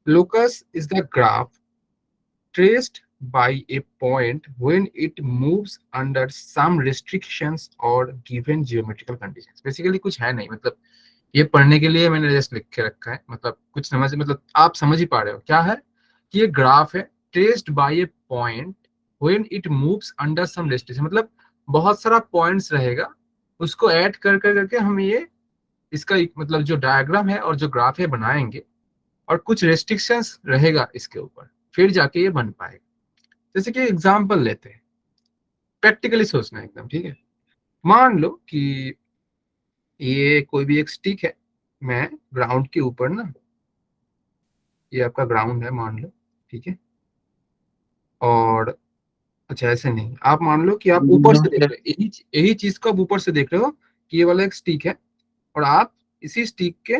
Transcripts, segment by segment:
Locus is the graph traced by a point when it moves under some restrictions or given geometrical conditions. Basically कुछ है नहीं, मतलब ये पढ़ने के लिए मैंने जस्ट लिख के रखा है, मतलब कुछ समझ, मतलब आप समझ ही पा रहे हो क्या है कि ये ग्राफ है traced by a point when it moves under some restriction, मतलब बहुत सारा पॉइंट्स रहेगा, उसको ऐड कर कर करके हम ये इसका मतलब जो डायग्राम है और जो ग्राफ है बनाएंगे, और कुछ रेस्ट्रिक्शंस रहेगा इसके ऊपर, फिर जाके ये बन पाएगा। जैसे कि एग्जांपल लेते हैं, प्रैक्टिकली सोचना है एकदम, ठीक है। मान लो कि ये कोई भी एक स्टिक है, मैं ग्राउंड के ऊपर ना, ये आपका ग्राउंड है मान लो, ठीक है। और अच्छा ऐसे नहीं, आप मान लो कि आप ऊपर से देख रहे हो, यही यही चीज को आप ऊपर से देख रहे हो कि ये वाला एक स्टिक है, और आप इसी स्टिक के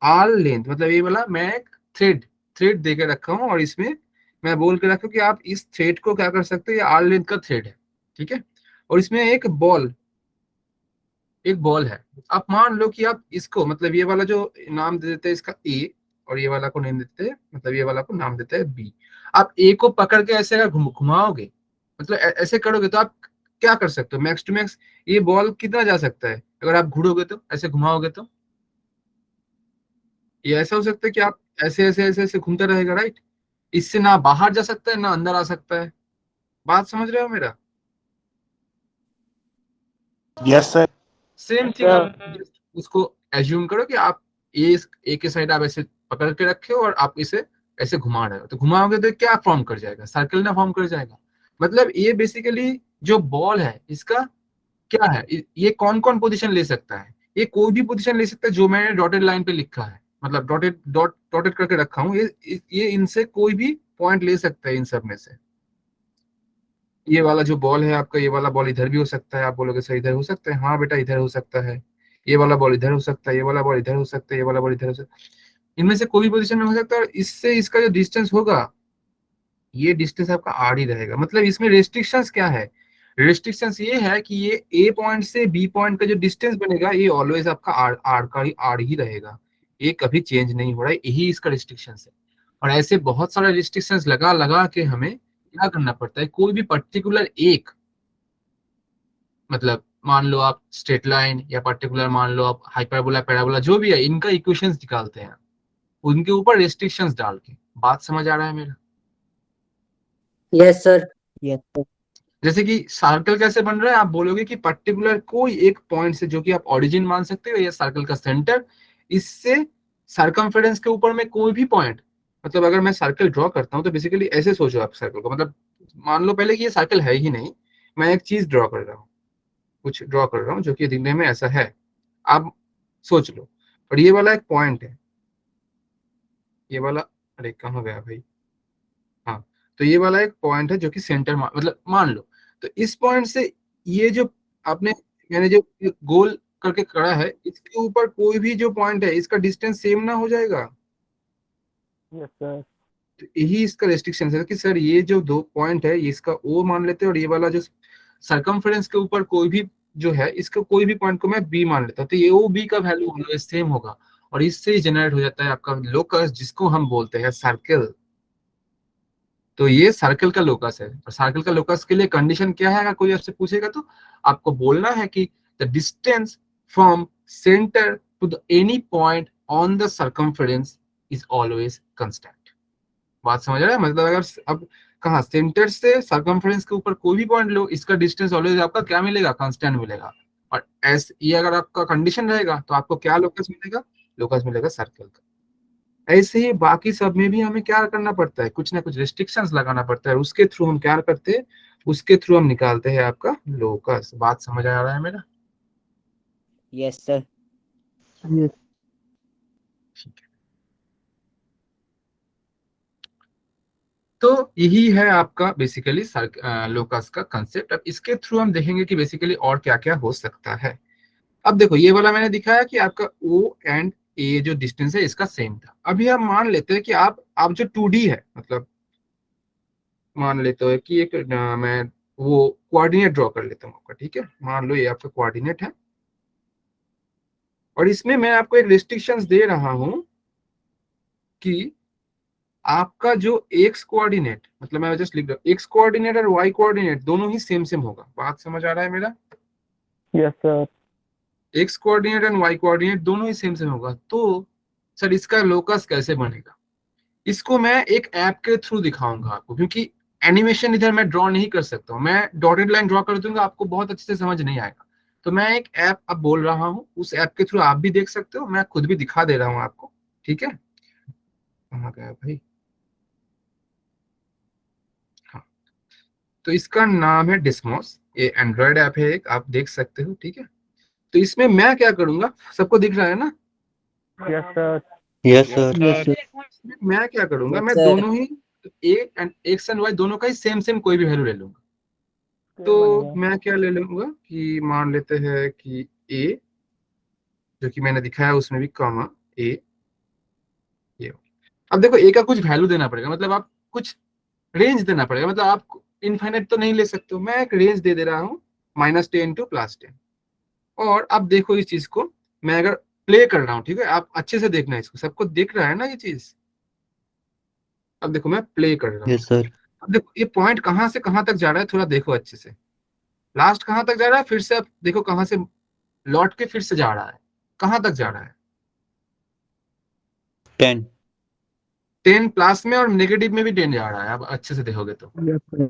आल लेंथ, मतलब ये वाला मैं एक थ्रेड थ्रेड दे के रखा हूँ, और इसमें मैं बोल के रखा हूँ कि आप इस थ्रेड को क्या कर सकते हो, ये आल लेंथ का थ्रेड है, ठीक है। और इसमें एक बॉल है। आप मान लो कि आप इसको, मतलब ये वाला जो नाम दे देते हैं इसका ए, और ये वाला को नेम देते हैं, मतलब ये वाला को नाम देते हैं बी। आप ए को पकड़ के ऐसे अगर घुमाओगे, मतलब ऐसे करोगे, तो आप क्या कर सकते हो, मैक्स टू मैक्स ये बॉल कितना जा सकता है, अगर आप घुड़ोगे तो, ऐसे घुमाओगे तो ये ऐसा हो सकता है कि आप ऐसे ऐसे ऐसे ऐसे घूमता रहेगा, राइट। इससे ना बाहर जा सकता है ना अंदर आ सकता है। बात समझ रहे हो मेरा? Yes sir. सेम थिंग आप just उसको एज्यूम करो कि आप ए के साइड आप ऐसे पकड़ के रखे हो, और आप इसे ऐसे घुमा रहे हो, तो घुमाओगे तो क्या फॉर्म कर जाएगा, सर्कल ना फॉर्म कर जाएगा। मतलब ये बेसिकली जो बॉल है इसका क्या है, ये कौन कौन पोजीशन ले सकता है, ये कोई भी पोजीशन ले सकता है जो मैंने डॉटेड लाइन पे लिखा है, मतलब डॉटेड करके रखा हूँ, ये इनसे कोई भी पॉइंट ले सकता है इन सब में से। ये वाला जो बॉल है आपका, ये वाला बॉल इधर भी हो सकता है, आप बोलोगे सर इधर हो सकता है, हाँ बेटा इधर हो सकता है। ये वाला बॉल इधर हो सकता है, ये वाला बॉल इधर हो सकता है, ये वाला बॉल इधर हो सकता है। इनमें से कोई भी पोजीशन में हो सकता है, और इससे इसका जो डिस्टेंस होगा, ये डिस्टेंस आपका आर ही रहेगा। मतलब इसमें रेस्ट्रिक्शंस क्या है, रेस्ट्रिक्शंस ये है कि ये ए पॉइंट से बी पॉइंट का जो डिस्टेंस बनेगा, ये ऑलवेज आपका आर आर का ही आर ही रहेगा, ये कभी चेंज नहीं हो रहा है, यही इसका रिस्ट्रिक्शंस है। और ऐसे बहुत सारे रिस्ट्रिक्शंस लगा लगा के हमें क्या करना पड़ता है, कोई भी पर्टिकुलर एक, मतलब मान लो आप स्ट्रेट लाइन, या पर्टिकुलर मान लो आप हाइपरबोला पैराबोला जो भी है, इनका इक्वेशंस निकालते हैं उनके ऊपर रेस्ट्रिक्शंस डाल के। बात समझ आ रहा है मेरा? Yes sir. Yes sir. जैसे कि सर्कल कैसे बन रहा है, आप बोलोगे कि पर्टिकुलर कोई एक पॉइंट से, जो कि आप ओरिजिन मान सकते हो या सर्कल का सेंटर, इससे सरकमफेरेंस के ऊपर में कोई भी पॉइंट, मतलब अगर मैं सर्कल ड्रॉ करता हूँ तो बेसिकली ऐसे सोचो आप सर्कल को, मतलब मान लो पहले कि ये सर्कल है ही नहीं, मैं एक चीज ड्रॉ कर रहा हूँ, कुछ ड्रॉ कर रहा हूँ जो कि दिखने में ऐसा है, आप सोच लो। और ये वाला एक पॉइंट है, ये वाला, अरे कहाँ गया भाई, हाँ, तो ये वाला एक पॉइंट है जो कि सेंटर मतलब मान लो, तो इस पॉइंट से ये जो आपने, मैंने जो गोल करके करा है, इसके ऊपर कोई भी जो पॉइंट है, इसका डिस्टेंस सेम ना हो जाएगा। Yes sir. तो यही इसका रेस्ट्रिक्शन है कि सर ये जो दो पॉइंट है, ये इसका ओ मान लेते हैं, और ये वाला जो सरकमफेरेंस के ऊपर कोई भी जो है, इसका कोई भी पॉइंट को मैं बी मान लेता हूँ, तो ये ओ बी का वैल्यू ऑलवेज सेम होगा। और इससे ही जनरेट हो जाता है आपका लोकस, जिसको हम बोलते हैं सर्कल। तो ये सर्कल का लोकस है, और सर्कल का लोकस के लिए कंडीशन क्या है, अगर कोई आपसे पूछेगा तो आपको बोलना है कि the distance from centre to the any point on the circumference is always constant. बात समझ रहे हैं? मतलब अगर अब कहा सेंटर से सर्कमफेरेंस के ऊपर कोई भी पॉइंट लो, इसका डिस्टेंस ऑलवेज आपका क्या मिलेगा, कांस्टेंट मिलेगा। और एस ये अगर आपका कंडीशन रहेगा तो आपको क्या लोकस मिलेगा, लोकस मिलेगा सर्कल का। ऐसे ही बाकी सब में भी हमें क्या करना पड़ता है, कुछ ना कुछ रिस्ट्रिक्शंस लगाना पड़ता है, उसके थ्रू हम क्या करते हैं, उसके थ्रू हम निकालते हैं आपका लोकस। बात समझ आ रहा है मेरा? Yes sir. यस। ठीक है, तो यही है आपका बेसिकली लोकस का कंसेप्ट। अब इसके थ्रू हम देखेंगे कि बेसिकली और क्या क्या हो सकता है। अब देखो, ये वाला मैंने दिखाया कि आपका ओ एंड ए जो डिस्टेंस है इसका सेम था। अभी हम मान लेते हैं कि आप जो 2D है, मतलब मान लेते हो कि एक मैं वो कोऑर्डिनेट ड्रॉ कर लेता हूँ आपका, ठीक है। मान लो ये आपका कोऑर्डिनेट है, और इसमें मैं आपको एक रिस्ट्रिक्शंस दे रहा हूं कि आपका जो एक्स कोऑर्डिनेट, मतलब मैं जस्ट लिख रहा हूँ, एक्स कोऑर्डिनेट और वाई कोऑर्डिनेट दोनों ही सेम सेम होगा। बात समझ आ रहा है मेरा? Yes, sir. X coordinate and Y coordinate दोनों ही सेम सेम होगा। तो सर इसका लोकस कैसे बनेगा? इसको मैं एक ऐप के थ्रू दिखाऊंगा आपको, क्योंकि एनिमेशन इधर मैं ड्रॉ नहीं कर सकता हूँ। मैं डॉटेड लाइन ड्रॉ कर दूंगा, आपको बहुत अच्छे से समझ नहीं आएगा। तो मैं एक ऐप अब बोल रहा हूँ, उस ऐप के थ्रू आप भी देख सकते हो, मैं खुद भी दिखा दे रहा हूँ आपको। ठीक है, कहाँ गया भाई? हाँ, तो इसका नाम है डिस्मोस। ये एंड्रॉयड ऐप है एक, आप देख सकते हो। ठीक है, तो इसमें मैं क्या करूंगा, सबको दिख रहा है ना? Yes, sir. Yes, sir. Yes, sir. इसमें मैं क्या करूंगा, Yes, मैं sir. दोनों ही एक्स एंड वाई दोनों का ही सेम सेम कोई भी वैल्यू ले लूंगा। तो बनेगा। मैं क्या ले लूंगा कि मान लेते हैं कि ए, जो कि मैंने दिखाया उसमें भी कॉमा ए, ये। अब देखो ए का कुछ वैल्यू देना पड़ेगा, मतलब आप कुछ रेंज देना पड़ेगा, मतलब आप इनफाइनाइट तो नहीं ले सकते हो। मैं एक रेंज दे रहा हूँ -10 टू +10। और अब देखो इस चीज को मैं अगर प्ले कर रहा हूँ, ठीक है, आप अच्छे से देखना, इसको सबको दिख रहा है ना ये चीज? अब देखो मैं प्ले कर रहा हूँ। Yes, sir. अब देखो ये पॉइंट कहाँ से कहाँ तक जा रहा है, थोड़ा देखो अच्छे से। लास्ट कहाँ तक जा रहा है, फिर से अब देखो कहाँ से लौट के फिर से जा रहा है, कहाँ तक जा रहा है? 10. 10 प्लस में और नेगेटिव में भी 10 जा रहा है, आप अच्छे से देखोगे तो। Yes, sir.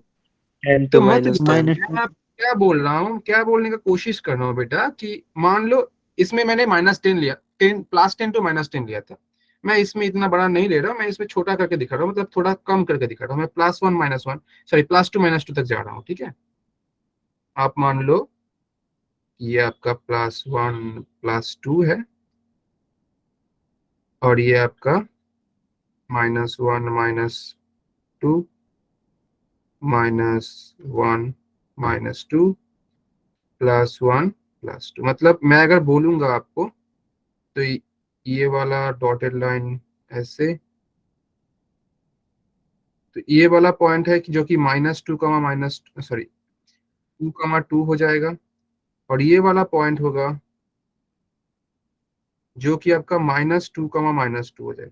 10 तो to मत minus जाओ, 10. मैं आप क्या बोल रहा हूँ, क्या बोलने का कोशिश कर रहा हूँ बेटा, कि मान लो इसमें मैंने -10 लिया, 10 +10 टू -10 लिया था। मैं इसमें इतना बड़ा नहीं ले रहा हूँ, मैं इसमें छोटा करके दिखा रहा हूँ, मतलब थोड़ा कम करके दिखा रहा हूँ। मैं +1 -1, सॉरी +2 -2 तक जा रहा हूँ। ठीक है, आप मान लो ये आपका +1 +2 है, और ये आपका -1 -2 -1 -2 +1 +2। मतलब मैं अगर बोलूंगा आपको, तो ये वाला डॉटेड लाइन ऐसे, तो ये वाला पॉइंट है कि जो कि -2 माइनस, सॉरी 2 2 हो जाएगा, और ये वाला पॉइंट होगा जो कि आपका -2 -2 हो जाएगा।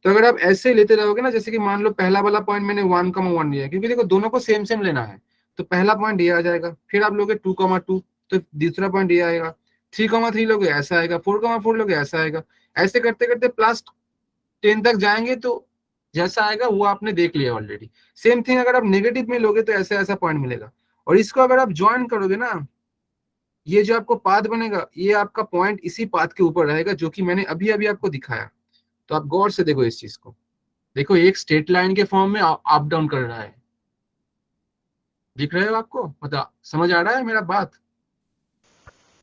तो अगर आप ऐसे लेते रहोगे ना, जैसे कि मान लो पहला वाला पॉइंट मैंने 1 1 लिया है, क्योंकि देखो दोनों को सेम सेम लेना है। तो पहला पॉइंट ये आ जाएगा, फिर आप लोगे 2 2, तो दूसरा पॉइंट ये आएगा। 3 3 लोगे ऐसा आएगा, 4 4 लोगे ऐसा आएगा। ऐसे करते करते +10 तक जाएंगे, तो जैसा आएगा वो आपने देख लिया ऑलरेडी। सेम थिंग अगर आप नेगेटिव में लोगे तो ऐसा ऐसा पॉइंट मिलेगा। और इसको अगर आप ज्वाइन करोगे ना, ये जो आपको पाथ बनेगा, ये आपका पॉइंट इसी पाथ के ऊपर रहेगा, जो कि मैंने अभी अभी आपको दिखाया। तो आप गौर से देखो इस चीज को, देखो एक स्ट्रेट लाइन के फॉर्म में अप डाउन कर रहा है। दिख रहे हो आपको, मतलब समझ आ रहा है मेरा बात?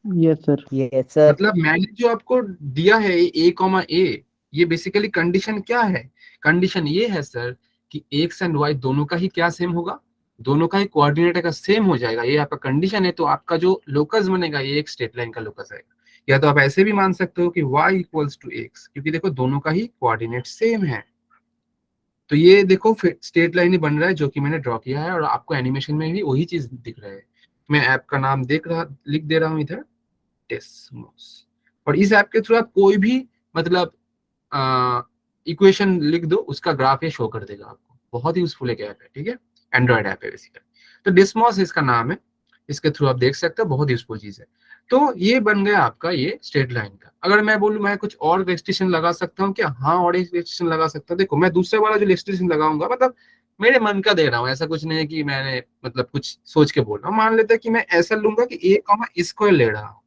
Yes, sir. Yes, sir. मतलब मैंने जो आपको दिया है A, ये बेसिकली कंडीशन क्या है? कंडीशन ये है सर कि एक्स एंड वाई दोनों का ही क्या सेम होगा, दोनों का ही कोऑर्डिनेट का सेम हो जाएगा। ये आपका कंडीशन है। तो आपका जो लोकस बनेगा ये एक स्ट्रेट लाइन का लोकस आएगा। या तो आप ऐसे भी मान सकते हो कि y इक्वल्स टू एक्स, क्योंकि देखो दोनों का ही कोऑर्डिनेट सेम है। तो ये देखो फिर स्ट्रेट लाइन ही बन रहा है जो कि मैंने ड्रॉ किया है, और आपको एनिमेशन में भी वही चीज दिख रहा है। मैं ऐप का नाम लिख दे रहा हूँ इधर, डेस्मोस। और इस ऐप के थ्रू आप कोई भी मतलब इक्वेशन लिख दो, उसका ग्राफ ये शो कर देगा आपको। बहुत ही यूजफुल एक ऐप है। ठीक है, एंड्रॉयड ऐप है बेसिकली। तो डिस्मॉस इसका नाम है, इसके थ्रू आप देख सकते हो, बहुत यूजफुल चीज है। तो ये बन गया आपका ये स्ट्रेट लाइन का। अगर मैं बोलूँ मैं कुछ और रेस्ट्रिक्शन लगा सकता हूँ क्या? हाँ, और एक रेस्ट्रिक्शन लगा सकता हूँ। देखो मैं दूसरे वाला जो रेस्ट्रिक्शन लगाऊंगा, मतलब मेरे मन का दे रहा हूँ, ऐसा कुछ नहीं है कि मैंने मतलब कुछ सोच के बोल रहा हूँ। मान लेते हैं कि मैं ऐसा लूंगा कि A, स्क्वायर ले रहा हूँ,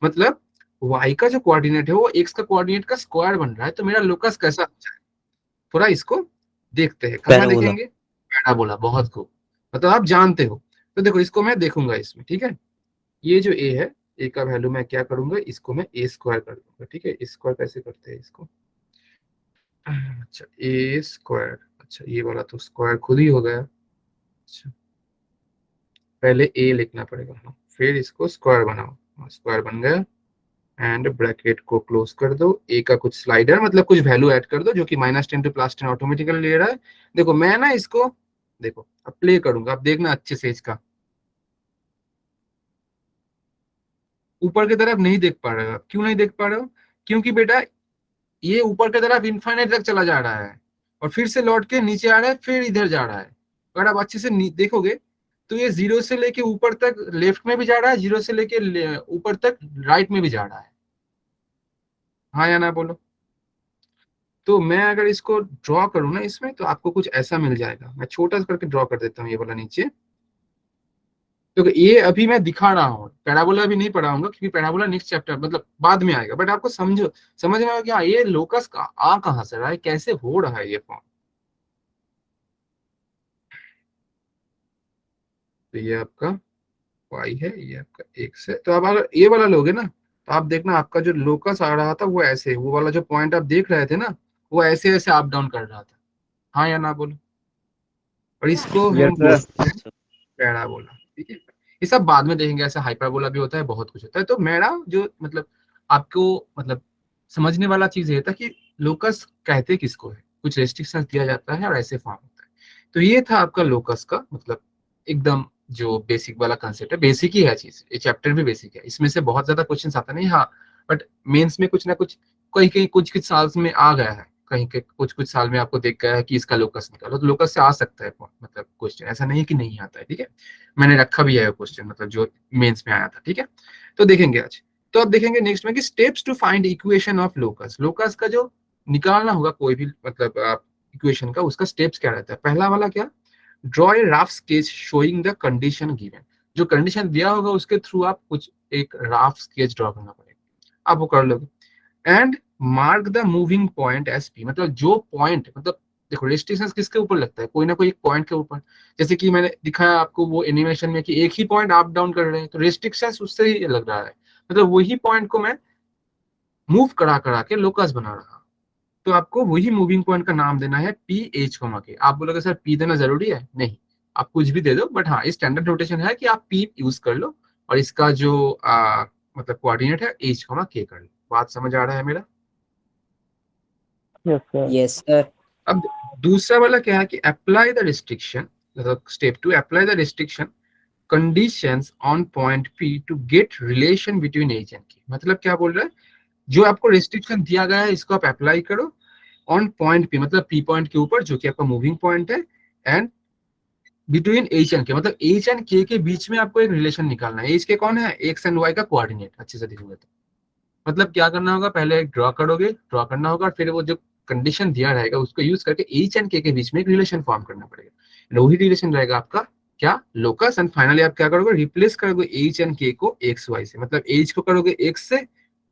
मतलब y का जो कोऑर्डिनेट है वो x का कोऑर्डिनेट का स्क्वायर बन रहा है। तो मेरा लोकस कैसा हो जाए, थोड़ा इसको देखते हैं। कहाँ Parabola. देखेंगे? पैराबोला, बहुत खूब, मतलब आप जानते हो। तो देखो इसको मैं देखूंगा इसमें। ठीक है, ये जो a है, a का वैल्यू मैं क्या करूंगा, इसको मैं A² कर दूंगा। ठीक है, स्क्वायर कैसे करते हैं इसको? अच्छा, A²। अच्छा, ये वाला तो स्क्वायर खुद ही हो गया। अच्छा, पहले a लिखना पड़ेगा, हाँ, फिर इसको स्क्वायर बनाओ। स्क्वायर बन गया, एंड ब्रैकेट को क्लोज कर दो। ए का कुछ स्लाइडर, मतलब कुछ वैल्यू ऐड कर दो, जो कि -10 टू +10 ऑटोमेटिकली ले रहा है। देखो मैं ना इसको, देखो अब प्ले करूंगा, अब देखना अच्छे से। इसका ऊपर की तरफ नहीं देख पा रहे हो। क्यों नहीं देख पा रहे हो? क्योंकि बेटा ये ऊपर की तरफ इनफाइनाइट तक चला जा रहा है। और फिर से लौट के नीचे आ रहा है, फिर इधर जा रहा है। अगर आप अच्छे से देखोगे तो ये जीरो से लेके ऊपर तक लेफ्ट में भी जा रहा है, जीरो से लेके ऊपर तक राइट में भी जा रहा है। हाँ या ना बोलो। तो मैं अगर इसको ड्रॉ करूँ ना इसमें, तो आपको कुछ ऐसा मिल जाएगा। मैं छोटा सा करके ड्रॉ कर देता हूँ ये वाला नीचे। तो ये अभी मैं दिखा रहा हूँ, पैराबोला अभी नहीं पढ़ाऊंगा क्योंकि पैराबोला नेक्स्ट चैप्टर मतलब बाद में आएगा। बट आपको समझ में आएगा कि हाँ ये लोकस का आ कहाँ से रहा है, कैसे हो रहा है ये फॉर्म। तो ये आपका y है, ये आपका x है। तो आप अगर ये वाला लोगे ना, तो आप देखना आपका जो लोकस आ रहा था वो ऐसे, वो वाला जो पॉइंट आप देख रहे थे ना, वो ऐसे ऐसे अप डाउन कर रहा था। हाँ या ना बोलो। और इसको Yes, हम sir. बोलते हैं पैराबोला। ठीक है, ये सब बाद में देखेंगे। ऐसा हाइपरबोला भी होता है, बहुत कुछ होता है। तो मेरा जो मतलब आपको मतलब समझने वाला चीज ये था कि लोकस कहते किसको है, कुछ रेस्ट्रिक्शन दिया जाता है और ऐसे फॉर्म होता है। तो ये था आपका लोकस का मतलब एकदम जो बेसिक वाला कंसेप्ट है। बेसिक ही है चीज, ये चैप्टर भी बेसिक है, इसमें से बहुत ज्यादा क्वेश्चन आता नहीं। हाँ बट मेंस में कुछ ना कुछ कहीं कहीं कुछ कुछ साल में आ गया है, कहीं के कुछ कुछ साल में आपको देख गया है कि इसका लोकस निकालो, तो लोकस से आ सकता है मतलब क्वेश्चन, ऐसा नहीं कि नहीं आता है। ठीक है, मैंने रखा भी है क्वेश्चन मतलब जो मेंस में आया था। ठीक है, तो देखेंगे आज। तो अब देखेंगे नेक्स्ट में कि steps to find equation of locus. Locus का जो निकालना होगा कोई भी मतलब इक्वेशन का, उसका स्टेप्स क्या रहता है। पहला वाला क्या, draw a rough sketch showing the condition given. जो कंडीशन दिया होगा उसके थ्रू आप कुछ एक रफ स्केच ड्रॉ करना पड़ेगा, आप वो कर लोगे। And mark the moving point S P, मतलब जो पॉइंट मतलब देखो रेस्ट्रिक्शन किसके ऊपर लगता है, कोई ना कोई एक पॉइंट के ऊपर। जैसे कि मैंने दिखाया आपको वो एनिमेशन में कि एक ही पॉइंट अप डाउन कर रहे हैं, तो रेस्ट्रिक्शन उससे ही लग रहा है। मतलब वही पॉइंट को मैं मूव करा करा के लोकस बना रहा हूं। तो आपको वही मूविंग पॉइंट का नाम देना है पी एच कोमा के। आप बोलोगे सर पी देना जरूरी है, नहीं आप कुछ भी दे दो, बट हाँ स्टैंडर्ड नोटेशन है कि आप पी यूज कर लो और इसका जो मतलब कोऑर्डिनेट है एच कोमा के कर लो। बात समझ आ रहा है मेरा। Yes, sir. Yes, sir. अब दूसरा वाला क्या है कि अप्लाई द रिस्ट्रिक्शन, मतलब step two apply the restriction conditions on point P to get relation between h and k. मतलब क्या बोल रहा है, जो आपको रिस्ट्रिक्शन दिया गया है इसको आप अप्लाई करो ऑन पॉइंट पी, मतलब पी पॉइंट के ऊपर जो कि आपका मूविंग पॉइंट है, and between h and k, मतलब एच एंड के बीच में आपको एक रिलेशन निकालना है। एच के कौन है, एक्स एंड वाई का कोऑर्डिनेट। अच्छे से देखोगे तो मतलब क्या करना होगा, पहले एक ड्रॉ करोगे, ड्रॉ करना होगा, और फिर वो जो कंडीशन दिया रहेगा उसको यूज करके एच एंड के बीच में एक रिलेशन फॉर्म करना पड़ेगा। वही रिलेशन रहेगा आपका क्या, लोकस। एंड फाइनली आप क्या करोगे, रिप्लेस करोगे एच एंड के को एक्स वाई से, मतलब एच को करोगे एक्स से,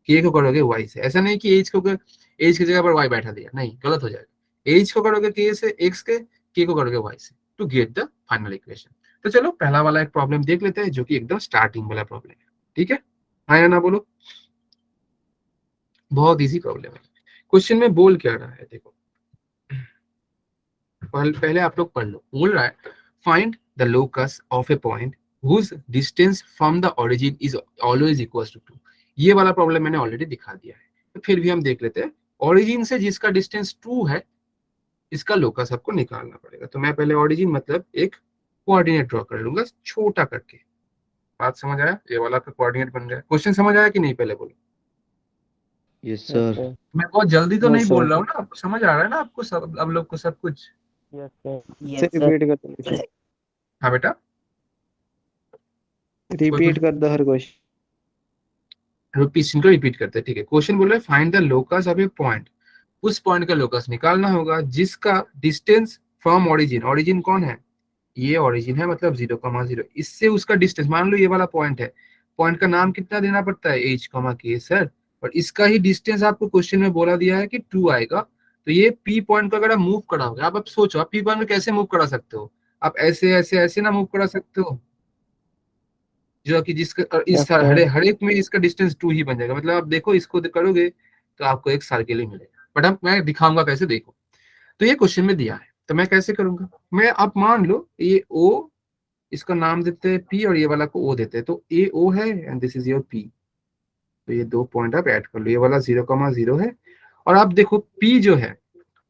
के को करोगे वाई से। ऐसा नहीं कि एच को एच की जगह पर वाई बैठा दिया, नहीं गलत हो जाएगा। एच को करोगे के से एक्स के को करोगे वाई से, to get the final equation. तो चलो पहला वाला एक प्रॉब्लम देख लेते हैं जो कि एकदम स्टार्टिंग वाला प्रॉब्लम है। ठीक है, हाँ या ना बोलो। बहुत इजी प्रॉब्लम है। क्वेश्चन में बोल क्या रहा है देखो, पहले आप लोग पढ़ लो। बोल रहा है find the locus of a point whose distance from the origin is always equal to 2। ये वाला प्रॉब्लम मैंने ऑलरेडी दिखा दिया है, तो फिर भी हम देख लेते हैं। ओरिजिन से जिसका डिस्टेंस 2 है इसका लोकस आपको निकालना पड़ेगा। तो मैं पहले ओरिजिन मतलब एक कोऑर्डिनेट ड्रॉ कर लूंगा छोटा करके। बात समझ आया, ये वाला का कोऑर्डिनेट बन गया। क्वेश्चन समझ आया कि नहीं पहले बोलो। Yes Yes, sir. sir. मैं बहुत जल्दी तो No, नहीं sir. बोल रहा हूँ ना, आपको समझ आ रहा है ना, आपको सब अब लोग को सब कुछ। Yes, sir. Yes, से sir. रिपीट कर दो, हाँ बेटा, रिपीट कर दो हर क्वेश्चन। क्वेश्चन को रिपीट करते हैं। ठीक है, क्वेश्चन बोल रहे find the locus of a point. उस पॉइंट का लोकस निकालना होगा जिसका डिस्टेंस फ्रॉम ओरिजिन, ओरिजिन कौन है, ये ओरिजिन है मतलब 0,0, इससे उसका डिस्टेंस, मान लो ये वाला पॉइंट है, पॉइंट का नाम कितना देना पड़ता है, एच कॉमा के सर। और इसका ही डिस्टेंस आपको क्वेश्चन में बोला दिया है कि 2 आएगा। तो ये पी पॉइंट को अगर आप मूव कराओगे, आप सोचो आप पी पॉइंट को कैसे मूव करा सकते हो। आप ऐसे ऐसे ऐसे ना मूव करा सकते हो, जो कि जिसका और Yes, इस sir. हर एक में इसका डिस्टेंस 2 ही बन जाएगा। मतलब आप देखो इसको करोगे तो आपको एक सर्किल ही मिलेगा। बट अब मैं दिखाऊंगा कैसे, देखो। तो ये क्वेश्चन में दिया है, तो मैं कैसे करूंगा, मैं आप मान लो ये ओ, इसका नाम देते हैं पी और ये वाला को ओ देते हैं। तो ए ओ है and this is your P. तो ये दो पॉइंट आप ऐड कर लो, ये वाला 0,0 है। और आप देखो पी जो है,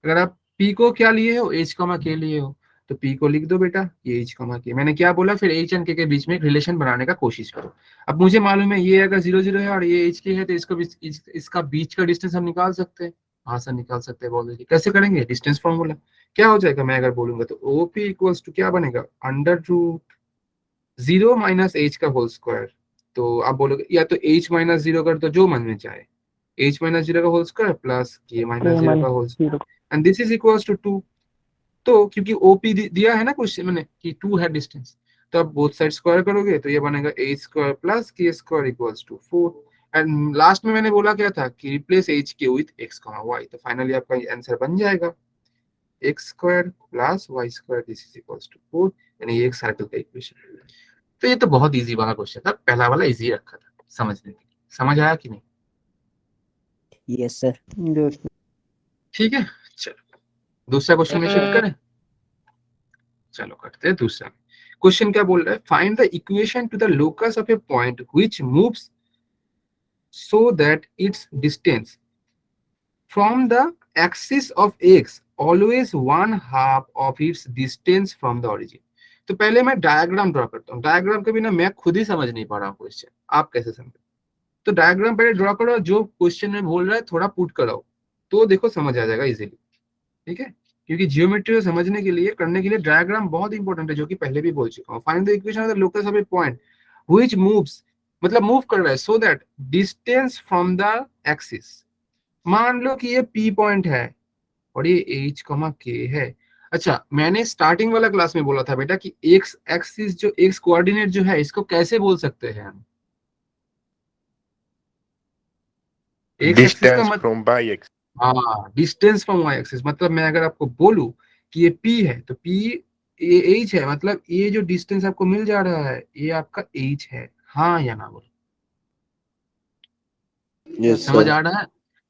अगर आप पी को क्या लिए हो, एच कमा के लिए हो, तो पी को लिख दो बेटा ये एच कमा के। मैंने क्या बोला, फिर एच एंड के बीच में एक रिलेशन बनाने का कोशिश करो। अब मुझे मालूम है ये अगर 0,0 है और ये एच के है, तो इसका बीच का डिस्टेंस हम निकाल सकते हैं। हाँ सर निकाल सकते हैं, बोल दीजिए कैसे करेंगे। डिस्टेंस फॉर्मूला क्या हो जाएगा, मैं अगर बोलूंगा तो ओपी इक्वल्स टू क्या बनेगा, अंडर रूट 0 माइनस एच का होल स्क्वायर। तो आप बोलोगे या तो एच माइनस 0 कर दो, जो मन में चाहे, एच माइनस 0 का whole square plus k minus k 0 का minus whole zero. Square and this is equals to 2। तो क्योंकि ओपी दिया है ना क्वेश्चन में कि 2 है डिस्टेंस, तो आप बोथ साइड स्क्वायर करोगे तो ये बनेगा h square plus k square equals to 4। And last में मैंने बोला क्या था कि replace h k with x comma y, तो फाइनली आपका आंसर बन जाएगा x square plus y square this is equals to 4, यानी ये एक सर्कल का इक्वेशन। तो ये तो बहुत इजी वाला क्वेश्चन था, पहला वाला इजी रखा था समझने के लिए। समझ आया कि नहीं? Yes, sir. यस ठीक है, चलो दूसरा क्वेश्चन में शिफ्ट करें। चलो करते हैं दूसरा। क्वेश्चन क्या बोल रहा है, find the equation two the locus of a point which moves so that its distance from the axis of x always one half of its distance from the origin। तो पहले मैं डायग्राम ड्रॉ करता हूँ, diagram के बिना मैं खुद ही समझ नहीं पा रहा हूँ क्वेश्चन, आप कैसे समझे। तो डायग्राम पहले ड्रॉ करो, जो क्वेश्चन में बोल रहा है थोड़ा पुट कराओ, तो देखो समझ आ जाएगा इजीली। ठीक है, क्योंकि जियोमेट्री को समझने के लिए करने के लिए डायग्राम बहुत इंपॉर्टेंट है, जो कि पहले भी बोल चुका हूँ। Find the equation of the locus of a point which moves, मतलब मूव कर रहा है, so that distance from the axis. मान लो कि ये पी पॉइंट है और ये एच कमा के है। अच्छा, मैंने स्टार्टिंग वाला क्लास में बोला था बेटा कि एक्स एक्सिस जो एक्स कोऑर्डिनेट जो है इसको कैसे बोल सकते हैं हम, एक्स एक्सिस का Distance मतलब, from by x. हाँ डिस्टेंस फ्रॉम वाई एक्सिस। मतलब मैं अगर आपको बोलूं कि ये P है तो P ये एच है, मतलब ये जो डिस्टेंस आपको मिल जा रहा है ये आपका एच है। हाँ या ना बोलो, Yes, समझ sir. आ रहा है।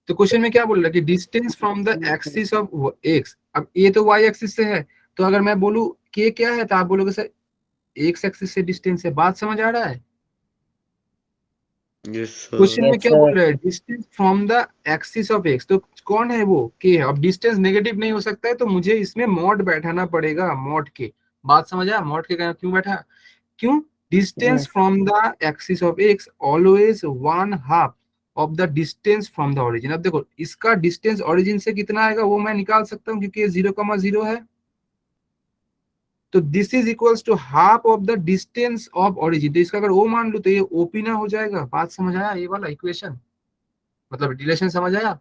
तो क्वेश्चन में क्या बोल रहा है कि distance from the axis of x, अब ये तो वाई एक्सिस से है, तो अगर मैं बोलूं के क्या है तो आप बोलोगे सर एक्स एक्सिस से डिस्टेंस है। बात समझ आ रहा है। Yes, question sir. में Yes, क्या sir. बोल रहा है, distance from the axis of x, तो कौन है वो, के है। अब डिस्टेंस नेगेटिव नहीं हो सकता है, तो मुझे इसमें मॉड बैठाना पड़ेगा, मॉड के। बात समझ आया, मॉड के क्यों बैठा, क्यों, distance from the axis of x always one half of the distance from the origin. अब देखो इसका डिस्टेंस ओरिजिन से कितना आएगा वो मैं निकाल सकता हूँ, क्योंकि ये 0,0 है। तो this is equals to half of the distance of origin. तो इसका अगर ओ मान लूं तो ये ओपी ना हो जाएगा। बात समझ आया, ये वाला इक्वेशन मतलब रिलेशन समझ आया।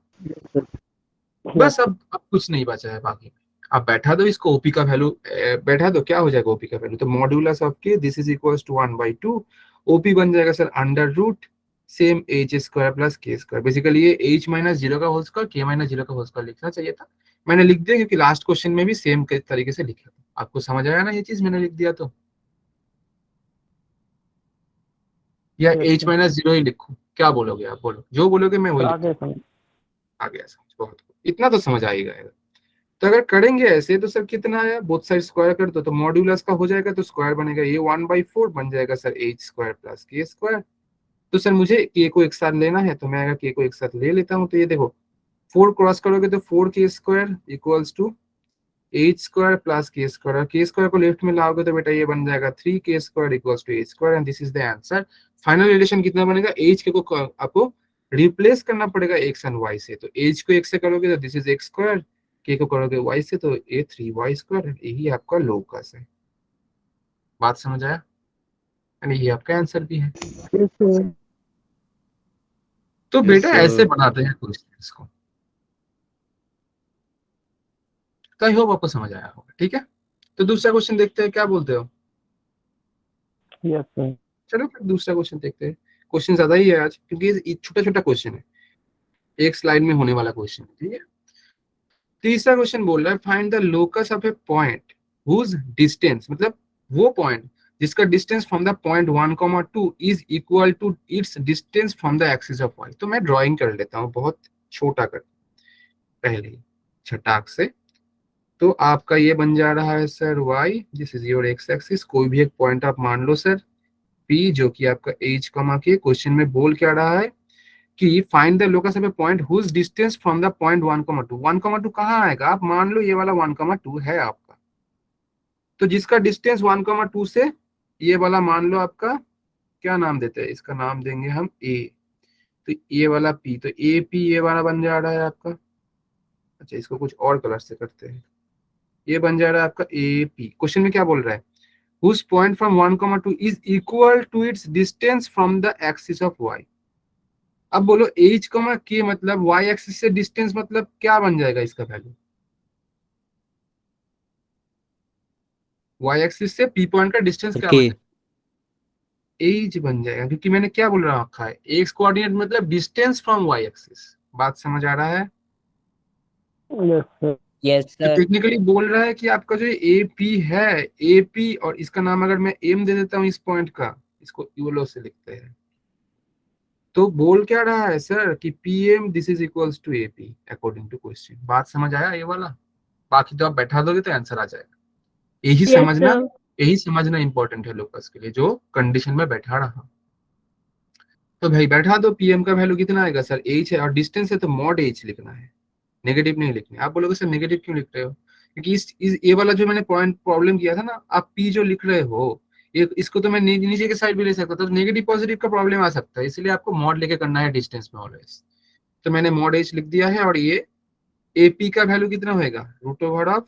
बस अब कुछ नहीं बचा है बाकी। अब बैठा दो इसको ओपी का वैल्यू, बैठा दो क्या हो जाएगा ओपी का वैल्यू, तो modulus of k this is equals to 1/2। OP बन जाएगा sir under root same h square plus k square. Basically ये एच माइनस 0 का होल स्क्वायर के माइनस 0 का होल स्क्वायर लिखना चाहिए था, मैंने लिख दिया क्योंकि लास्ट क्वेश्चन में भी सेम तरीके से लिखा था। आपको समझ आया ना ये चीज मैंने लिख दिया तो, या एच माइनस 0 ही लिखूं, क्या बोलोगे आप, बोलो जो बोलोगे मैं वही लिखूं। आगे समझ। आ गया समझ, बहुत इतना तो समझ आ ही गएगा। तो अगर करेंगे ऐसे तो सर कितना आया, बोथ साइड स्क्वायर कर दो तो मॉड्यूलस का हो जाएगा, तो स्क्वायर बनेगा, ये 1/4 बन जाएगा sir H square plus k square. तो सर मुझे के को एक साथ लेना है, तो मैं अगर के को एक साथ ले लेता हूँ तो ये देखो 4 क्रॉस करोगे तो 4 k square equals to h square plus k square, और के स्क्वायर को लेफ्ट में लाओगे तो बेटा ये बन जाएगा 3 k square equals to h square, and this is the answer. Final relation कितना बनेगा, एच के को आपको रिप्लेस करना पड़ेगा एक्स एंड वाई से, तो एच को एक्स से करोगे तो दिस इज एक्स स्क्वायर, के को करोगे वाई से तो ये 3y स्क्वायर, यही आपका लोकस है। बात समझ आया, एंड ये आपका आंसर भी है। तो Yes, बेटा ऐसे sir. बनाते हैं क्वेश्चंस को, तो आई होप आपको समझ आया होगा। ठीक है, तो दूसरा क्वेश्चन देखते हैं, क्या बोलते हो। Yes sir. चलो फिर दूसरा क्वेश्चन देखते हैं। क्वेश्चन ज्यादा ही है आज क्योंकि ये छोटा छोटा क्वेश्चन है, एक स्लाइड में होने वाला क्वेश्चन है। ठीक है, तीसरा क्वेश्चन बोल रहा है find the locus of a point whose distance, मतलब वो पॉइंट जिसका distance from the point 1,2 is equal to its distance from the axis of y. तो मैं ड्राइंग कर लेता हूँ बहुत छोटा कर पहले ही छटाक से। तो आपका ये बन जा रहा है sir y, this is your X axis, कोई भी एक पॉइंट आप मान लो सर P, जो कि आपका एच कमा के क्वेश्चन में बोल क्या रहा है कि find the locus of a point whose distance from the point 1,2। 1,2 कहाँ आएगा, आप मान लो ये वाला 1,2 है आपका, तो जिसका डिस्टेंस 1,2 से ये वाला मान लो आपका, क्या नाम देते हैं इसका, नाम देंगे हम ए। तो ये वाला P, तो ए पी ये वाला बन जा रहा है आपका, अच्छा इसको कुछ और कलर से करते हैं, ये बन जा रहा है आपका ए पी। क्वेश्चन में क्या बोल रहा है, whose point from 1, 2 is equal to its distance from the axis of y। अब बोलो h, k मतलब y एक्सिस से डिस्टेंस मतलब क्या बन जाएगा इसका वैल्यू, y एक्सिस से p पॉइंट का डिस्टेंस क्या बन के जाएगा, h बन जाएगा, क्योंकि मैंने क्या बोल रखा है, x कोऑर्डिनेट मतलब डिस्टेंस फ्रॉम y एक्सिस। बात समझ आ रहा है। Yes sir. यस तो सर। टेक्निकली बोल रहा है कि आपका जो ए पी है, ए पी और इसका नाम अगर मैं एम दे देता हूँ इस पॉइंट का, इसको यूलो से लिखते हैं, तो बोल क्या रहा है सर कि P M this is equals to A P according to question. बात समझ आया ये वाला, बाकी तो आप बैठा दोगे तो आंसर आ जाएगा। यही यस समझना, सर। यही समझना इंपॉर्टेंट है लोकस के लिए, जो कंडीशन में बैठा रहा। तो भाई बैठा दो, पीएम का वैल्यू कितना आएगा सर, एच है और डिस्टेंस है तो मॉड एच लिखना है, नेगेटिव नहीं लिखना है। आप बोलोगे सर नेगेटिव क्यों लिख रहे हो, क्योंकि इस ये वाला जो मैंने पॉइंट प्रॉब्लम किया था ना, आप पी जो लिख रहे हो ये, इसको तो मैं नीचे के साइड भी ले सकता था, तो नेगेटिव पॉजिटिव का प्रॉब्लम आ सकता है, इसलिए आपको मॉड लेके करना है डिस्टेंस में ऑलवेज। तो मैंने मॉड एच लिख दिया है, और ये एपी का वैल्यू कितना होगा, root over of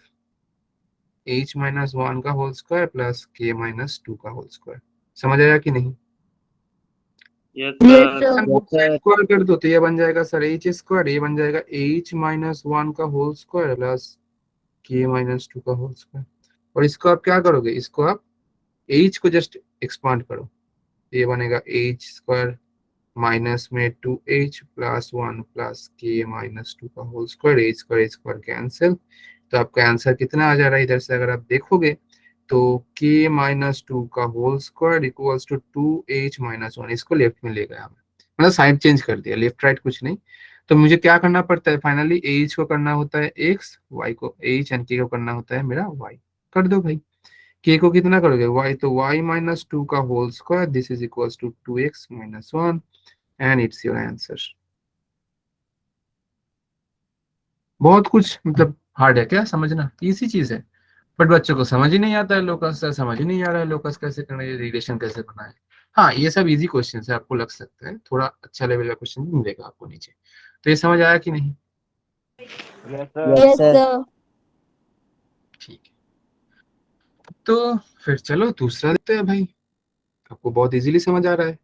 h minus one का whole square plus k minus two का होल स्क्वायर। समझ आया कि नहीं। Yes yes sir. Sir. Yes sir. Square कर दो तो ये बन जाएगा सर एच स्क्वायर, ये बन जाएगा एच माइनस वन का whole square plus k minus two का होल स्क्वायर। और इसको आप क्या करोगे, इसको आप एच को जस्ट एक्सपांड करो, ये बनेगा एच स्क्वायर माइनस में two h plus one plus k minus two का whole square, h square cancel. तो आपका आंसर कितना आ जा रहा है इधर से अगर आप देखोगे, तो के माइनस टू का whole square equals to two h minus one. इसको लेफ्ट में ले गया हमें, मतलब साइड चेंज कर दिया, लेफ्ट राइट कुछ नहीं। तो मुझे क्या करना पड़ता है फाइनली, एच को करना होता है एक्स, वाई को एच एंड के को करना होता है मेरा वाई। कर दो भाई, के को कितना करोगे वाई, तो वाई माइनस टू का whole square this is equals to two x minus one and it's your answer. बहुत कुछ मतलब हार्ड है क्या समझना, इसी चीज है, बट बच्चों को समझ ही नहीं आता है लोकस, समझ ही नहीं आ रहा है लोकस कैसे करना है, रिलेशन कैसे करना है। हाँ ये सब इजी क्वेश्चन है, आपको लग सकता है थोड़ा अच्छा लेवल का क्वेश्चन मिलेगा आपको नीचे। तो ये समझ आया कि नहीं। Yes sir. Yes yes sir. Sir. ठीक है, तो फिर चलो दूसरा देखते हैं भाई, आपको बहुत इजीली समझ आ रहा है।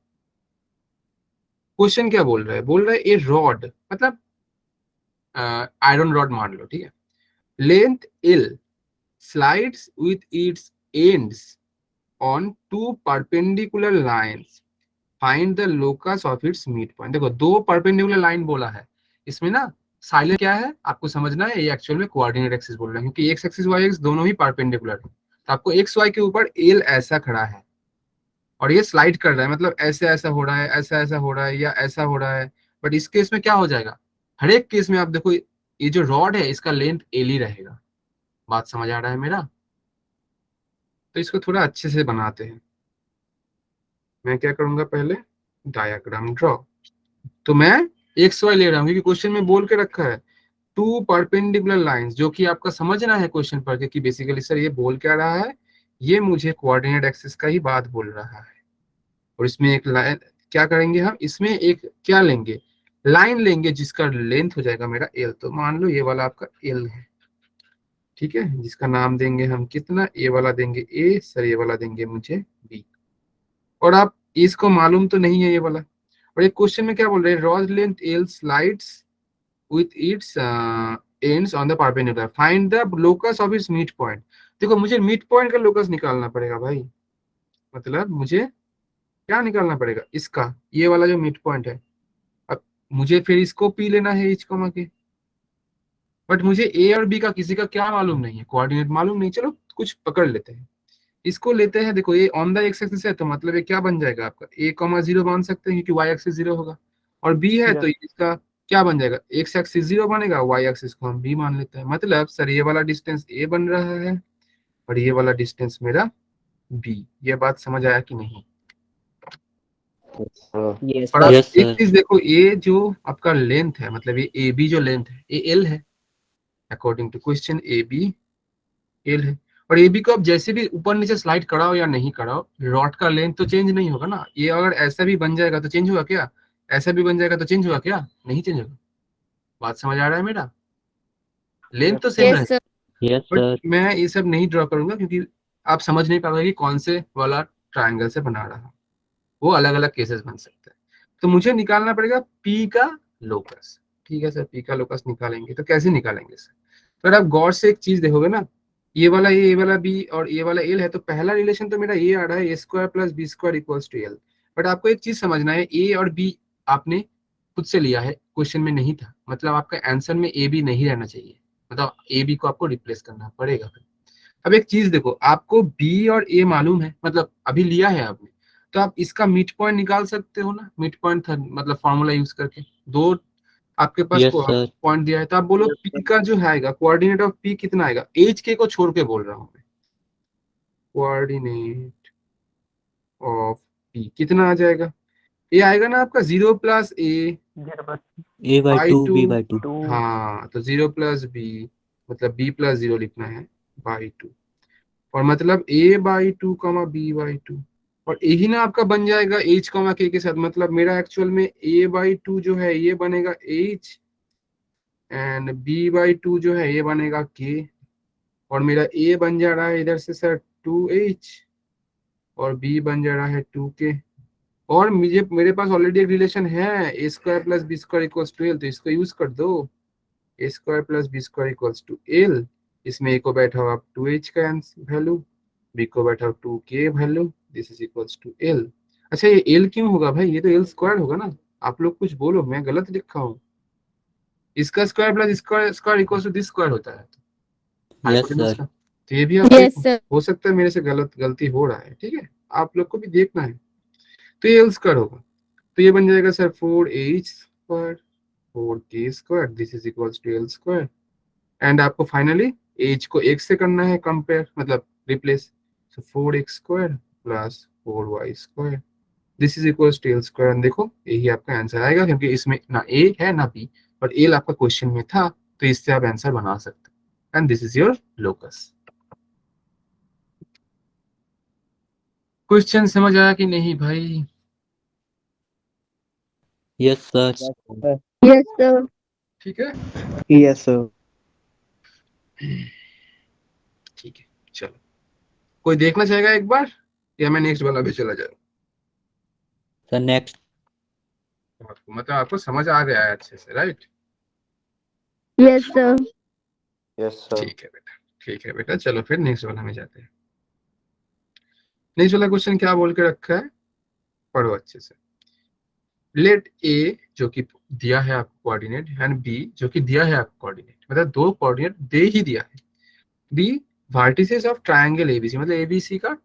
क्वेश्चन क्या बोल रहा है, बोल रहा है ए रॉड, मतलब आयरन रॉड मान लो, ठीक है, length L slides with its ends on two perpendicular lines, find the locus of its mid point. देखो दो परपेंडिकुलर लाइन बोला है, इसमें ना साइलेंट क्या है आपको समझना है, ये एक्चुअल में कोऑर्डिनेट एक्सिस बोल रहे हैं, क्योंकि एक्स एक्सिस वाई एक्सिस दोनों ही परपेंडिकुलर है। तो आपको एक्स वाई के ऊपर एल ऐसा खड़ा है और ये स्लाइड कर रहा है, मतलब ऐसे ऐसा हो रहा है, ऐसा ऐसा हो रहा है या ऐसा हो रहा है। बट इस केस में क्या हो जाएगा, हर एक केस में आप देखो ये जो रॉड है इसका लेंथ एल ही रहेगा। बात समझ आ रहा है मेरा। तो इसको थोड़ा अच्छे से बनाते हैं, मैं क्या करूंगा पहले डायग्राम ड्रॉ। तो मैं एक्स वाई ले रहा हूँ क्योंकि क्वेश्चन में बोल के रखा है टू परपेंडिकुलर लाइंस, जो कि आपका समझना है क्वेश्चन पढ़ के कि बेसिकली सर ये बोल क्या रहा है, ये मुझे कोऑर्डिनेट एक्सिस का ही बात बोल रहा है। और इसमें एक लाइन क्या करेंगे हम, इसमें एक क्या लेंगे, लाइन लेंगे जिसका लेंथ हो जाएगा मेरा एल। तो मान लो ये वाला आपका एल है, ठीक है, जिसका नाम देंगे हम कितना, ए वाला देंगे ए सर, ये वाला देंगे मुझे बी। और आप इसको मालूम तो नहीं है ये वाला। और एक क्वेश्चन में क्या बोल रहे हैं, rod length L slides with its ends on the perpendicular, find the locus of its mid point। देखो मुझे मिड पॉइंट का लोकस निकालना पड़ेगा भाई, मतलब मुझे क्या निकालना पड़ेगा, इसका ये वाला जो मिड पॉइंट है। अब मुझे फिर इसको पी लेना है एच कॉमा के, बट मुझे ए और बी का किसी का क्या मालूम नहीं है, कोऑर्डिनेट मालूम नहीं। चलो कुछ पकड़ लेते हैं, इसको लेते हैं। देखो ये ऑन द एक्स एक्सिस है तो मतलब ये क्या बन जाएगा आपका ए कॉमा जीरो मान सकते हैं क्योंकि वाई एक्सिस जीरो होगा, और बी है तो इसका क्या बन जाएगा, एक्स एक्सिस जीरो बनेगा, वाई एक्सिस को हम बी मान लेते हैं। मतलब सर ये वाला डिस्टेंस ए बन रहा है और ये वाला डिस्टेंस मेरा बी। ये बात समझ आया कि नहीं। यस और सर। आप Yes, एक sir. चीज देखो, ये जो आपका लेंथ है, मतलब ये ए बी जो लेंथ है ये एल है, according to question A B L है। और ए बी को आप जैसे भी ऊपर नीचे स्लाइड कराओ या नहीं कराओ, रॉड का लेंथ तो चेंज नहीं होगा ना। ये अगर ऐसा भी बन जाएगा तो चेंज हुआ क्या, ऐसा भी बन जाएगा तो चेंज हुआ क्या, नहीं चेंज होगा। बात समझ आ रहा है मेरा। लेंथ तो सेम Yes, रहेगा, sir. Yes, but sir. मैं ये सब नहीं ड्रॉ करूंगा क्योंकि आप समझ नहीं पाओगे कि कौन से वाला ट्राइंगल से बना रहा हूँ, वो अलग अलग केसेस बन सकते हैं। तो मुझे निकालना पड़ेगा पी का लोकस। ठीक है सर, पी का लोकस निकालेंगे, तो कैसे निकालेंगे सर? तो अगर आप गौर से एक चीज देखोगे ना, ये वाला बी और ये वाला एल है, तो पहला रिलेशन तो मेरा ये आ रहा है, A square plus B square equals to L. But आपको एक चीज समझना है, ए और बी आपने खुद से लिया है, क्वेश्चन में नहीं था, मतलब आपका आंसर में ए बी नहीं रहना चाहिए, मतलब ए बी को आपको रिप्लेस करना पड़ेगा। अब एक चीज देखो, आपको बी और ए मालूम है, मतलब अभी लिया है आपने, तो आप इसका मिड पॉइंट निकाल सकते हो ना, मिड पॉइंट मतलब फॉर्मूला यूज करके। दो आपके पास Yes, sir. पॉइंट दिया है, तो आप बोलो Yes, पी sir. का जो आएगा, कोऑर्डिनेट ऑफ पी कितना आएगा, एच के को छोड़ के बोल रहा हूँ मैं, कोऑर्डिनेट ऑफ पी कितना आ जाएगा, ये आएगा ना आपका 0 plus a A by by 2, two. B by 2. हाँ, तो 0 प्लस बी, मतलब बी प्लस 0 लिखना है बाई 2, और मतलब a by 2 comma B by 2, और यही ना आपका बन जाएगा h कॉमा k के साथ, मतलब मेरा एक्चुअल में a बाई 2 जो है ये बनेगा h, एंड b बाई 2 जो है ये बनेगा k, और मेरा a बन जा रहा है इधर से सर 2h, और b बन जा रहा है 2k, और मुझे मेरे पास ऑलरेडी एक रिलेशन है, a square plus B square equals to L, तो इसको यूज कर दो, a square plus B square equals to L. इसमें a को बैठाओ आप 2h का वैल्यू, b को बैठाओ 2k value, this is equals to l। अच्छा, ये l क्यों होगा भाई, ये तो l स्क्वायर होगा ना, आप लोग कुछ बोलो, मैं गलत लिखा हूँ, इसका square plus square square equals to this square होता है Yes, हाइपोटेनस sir. का। तो ये भी आप Yes, देखो, sir. हो सकता है मेरे से गलती हो रहा है, ठीक है, आप लोग को भी देखना है। तो ये l स्क्वायर होगा, तो ये बन जाएगा sir 4h square 4k square, this is equals to l square, and आपको फाइनली एज को x से करना है कंपेयर, मतलब replace, so 4x square plus 4y square, this is equals to l square. देखो यही आपका आंसर आएगा, क्योंकि इसमें ना a है ना b, और l आपका क्वेश्चन में था, तो इससे आप आंसर बना सकते हैं, and this is your locus. Question समझ आया कि नहीं भाई? Yes, sir. Yes, sir. ठीक है, Yes, sir. ठीक है, चलो, कोई देखना चाहेगा एक बार, या मैं नेक्स्ट वाला भी चला जाऊँ? Sir, next. आपको मतलब आपको समझ आ गया है अच्छे से, right? Yes, sir. Yes, sir. ठीक है बेटा, ठीक है बेटा, चलो फिर नेक्स्ट वाला में जाते हैं। नेक्स्ट वाला क्वेश्चन क्या बोल के रखा है, पढ़ो अच्छे से। लेट ए जो कि दिया है आपको कोऑर्डिनेट, एंड बी जो कि दिया है आपको कोऑर्डिनेट, मतलब दो कोऑर्डिनेट दे ही दिया है, the vertices of triangle ABC, मतलब एबीसी का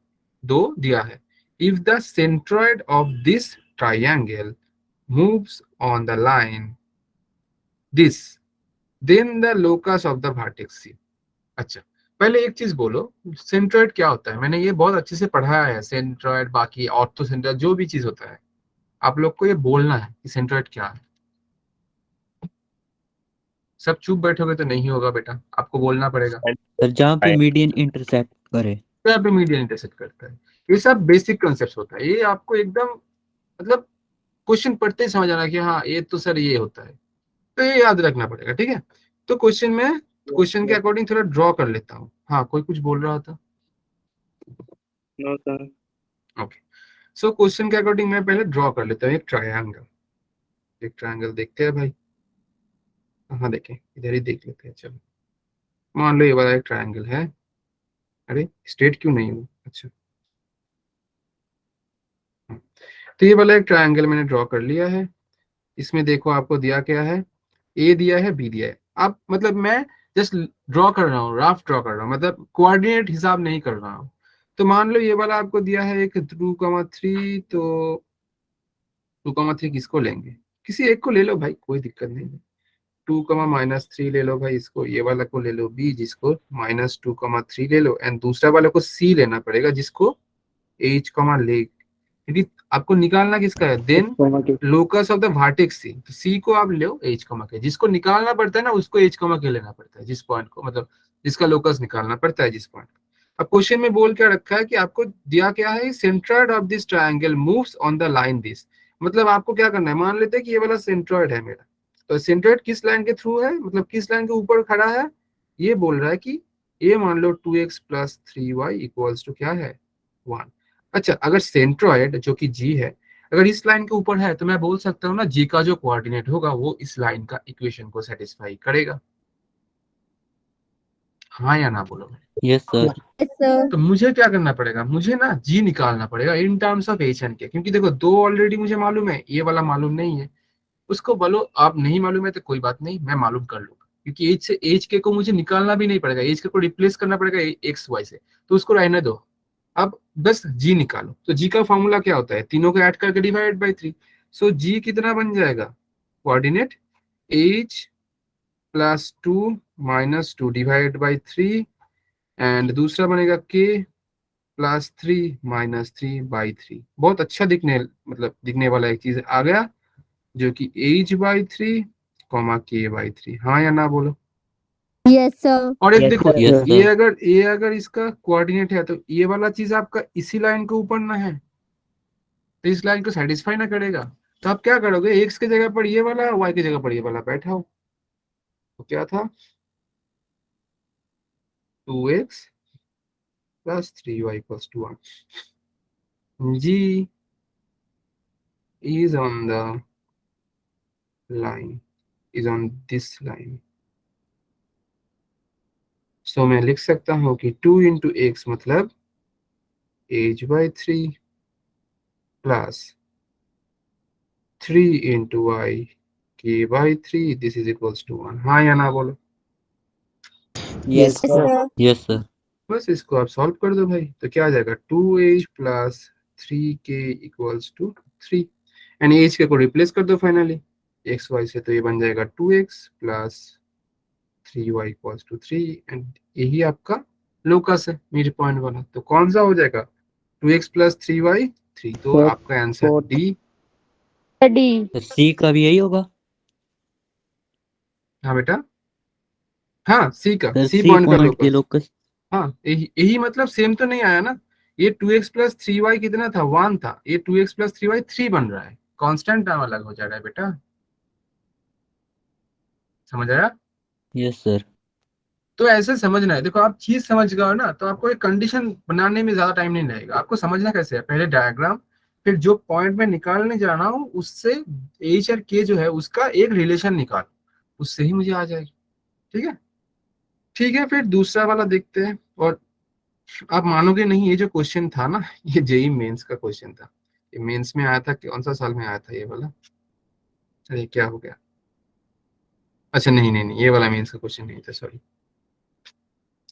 दो दिया है। If the centroid of this triangle moves on the line this, then the locus of the vertex C. अच्छा, पहले एक चीज बोलो, सेंट्रॉइड क्या होता है? मैंने ये बहुत अच्छे से पढ़ाया है, सेंट्रॉइड बाकी ऑर्थो सेंट्रॉइड जो भी चीज होता है, आप लोग को ये बोलना है कि सेंट्रॉइड क्या है। सब चुप बैठोगे तो नहीं होगा बेटा, आपको बोलना पड़ेगा। सर जहाँ पे मीडियन इंटरसेक्ट करे। तो यहाँ पे मीडियन इंटरसेक्ट करता है, ये सब बेसिक कॉन्सेप्ट होता है, ये आपको एकदम मतलब क्वेश्चन पढ़ते ही समझ आना कि हाँ ये तो सर ये होता है, तो ये याद रखना पड़ेगा, ठीक है। तो क्वेश्चन में क्वेश्चन के अकॉर्डिंग थोड़ा ड्रॉ कर लेता हूँ। हाँ, कोई कुछ बोल रहा था? No, sir. Okay, so question के अकॉर्डिंग मैं पहले ड्रॉ कर लेता हूँ एक ट्रायंगल। एक ट्रायंगल देखते हैं भाई, हाँ देखें, इधर ही देख लेते हैं। चलो, मान लो ये वाला एक ट्रायंगल है, अरे स्ट्रेट क्यों नहीं हुआ? अच्छा, हाँ। तो ये वाला एक ट्रायंगल मैंने ड्रॉ कर लिया है। इसमें देखो आपको दिया क्या है, ए दिया है, बी दिया है। आप मतलब मैं जस्ट ड्रॉ कर रहा हूँ, रफ ड्रॉ कर रहा हूँ, मतलब कोऑर्डिनेट हिसाब नहीं कर रहा हूँ। तो मान लो ये वाला आपको दिया है एक 2,3, तो 2,3 किसको लेंगे? किसी एक को ले लो भाई, कोई दिक्कत नहीं है। 2,-3 ले लो भाई, इसको ये वाला को ले लो बी, जिसको -2,3 ले लो, एंड दूसरा वाला को सी लेना पड़ेगा, जिसको h, ले, क्योंकि आपको निकालना किसका है, then locus of the vertex C. तो सी को आप लो h, के, जिसको निकालना पड़ता है ना उसको h, के लेना पड़ता है, जिस पॉइंट को, मतलब जिसका लोकस निकालना पड़ता है जिस पॉइंट। अब क्वेश्चन में बोल क्या रखा है कि आपको दिया क्या है, centroid of this triangle moves on the line this, मतलब आपको क्या करना है, मान लेते हैं कि ये वाला सेंट्रॉइड है मेरा, तो सेंट्रॉइड किस लाइन के थ्रू है, मतलब किस लाइन के ऊपर खड़ा है, ये बोल रहा है कि ये मान लो 2x plus 3y equals to क्या है 1। अच्छा, अगर सेंट्रॉइड जो कि g है अगर इस लाइन के ऊपर है तो मैं बोल सकता हूँ ना g का जो कोऑर्डिनेट होगा वो इस लाइन का इक्वेशन को सेटिस्फाई करेगा। हाँ या ना बोलो। Yes sir. Yes, sir. तो मुझे क्या करना पड़ेगा, मुझे ना जी निकालना पड़ेगा in terms of h and k, क्योंकि देखो दो ऑलरेडी मुझे मालूम है, ये वाला मालूम नहीं है। उसको बोलो आप नहीं मालूम है तो कोई बात नहीं, मैं मालूम कर लूंगा, क्योंकि एच से एच के को मुझे निकालना भी नहीं पड़ेगा, एच के को रिप्लेस करना पड़ेगा एक्स वाई से, तो उसको रहने दो। अब बस जी निकालो। तो जी का फॉर्मूला क्या होता है, तीनों को ऐड करके डिवाइड बाई 3। सो जी कितना बन जाएगा, coordinate H plus 2 minus 2 divide by 3, and दूसरा बनेगा के प्लस 3 माइनस 3 बाई 3। बहुत अच्छा दिखने वाला एक चीज आ गया, जो कि एच बाई 3 कॉमा के बाई 3। हाँ या ना बोलो। Yes, sir. और एक Yes, देखो, sir. यस ये सर। अगर इसका कोऑर्डिनेट है तो ये वाला चीज आपका इसी लाइन के ऊपर ना है, तो इस लाइन को सेटिस्फाई ना करेगा। तो आप क्या करोगे, एक्स की जगह पर ये वाला, वाई की जगह पर ये वाला बैठाओ। तो क्या था, 2x plus 3y equals to 1। G is on the line, is on this line। So मैं लिख सकता हूँ कि 2 इंटू एक्स मतलब H by 3 plus 3 into Y K by 3, this is equals to 1। हाँ या ना बोलो। Yes, Yes, sir. sir. Yes sir. बस इसको आप सॉल्व कर दो भाई, तो क्या आ जाएगा 2h plus 3k equals to 3, and h k को रिप्लेस कर दो फाइनली एक्स वाई से, तो ये बन जाएगा 2x plus 3y equals to 3, and यही आपका लोकस है मिड पॉइंट वाला। तो कौन सा हो जाएगा, 2x प्लस 3y 3, तो Fourth. आपका आंसर Fourth. डी। D. तो सी का भी यही होगा हाँ बेटा, हाँ सी का, सर, सी सी पॉइंट का पॉइंट के लोकस। लोकस। हाँ यही मतलब सेम तो नहीं आया ना, ये 2x प्लस 3y कितना था 1 था, ये 2x प्लस 3y 3 बन रहा है, कांस्टेंट टर्म अलग हो जा रहा है बेटा, समझ आया। Yes sir. तो ऐसे समझना है, देखो आप चीज समझ गए हो ना तो आपको एक कंडीशन बनाने में ज्यादा टाइम नहीं लगेगा। आपको समझना कैसे है, पहले डायग्राम, फिर जो पॉइंट में निकालने जा रहा हूँ उससे एच और के जो है उसका एक रिलेशन निकाल, उससे ही मुझे आ जाएगा। ठीक है, ठीक है, फिर दूसरा वाला देखते हैं। और आप मानोगे नहीं, ये जो क्वेश्चन था ना ये जेई मेंस का क्वेश्चन था। ये मेंस में आया था, कौन सा साल में आया था ये वाला, अरे क्या हो गया, अच्छा नहीं नहीं नहीं, ये वाला मेंस का क्वेश्चन नहीं था, सॉरी,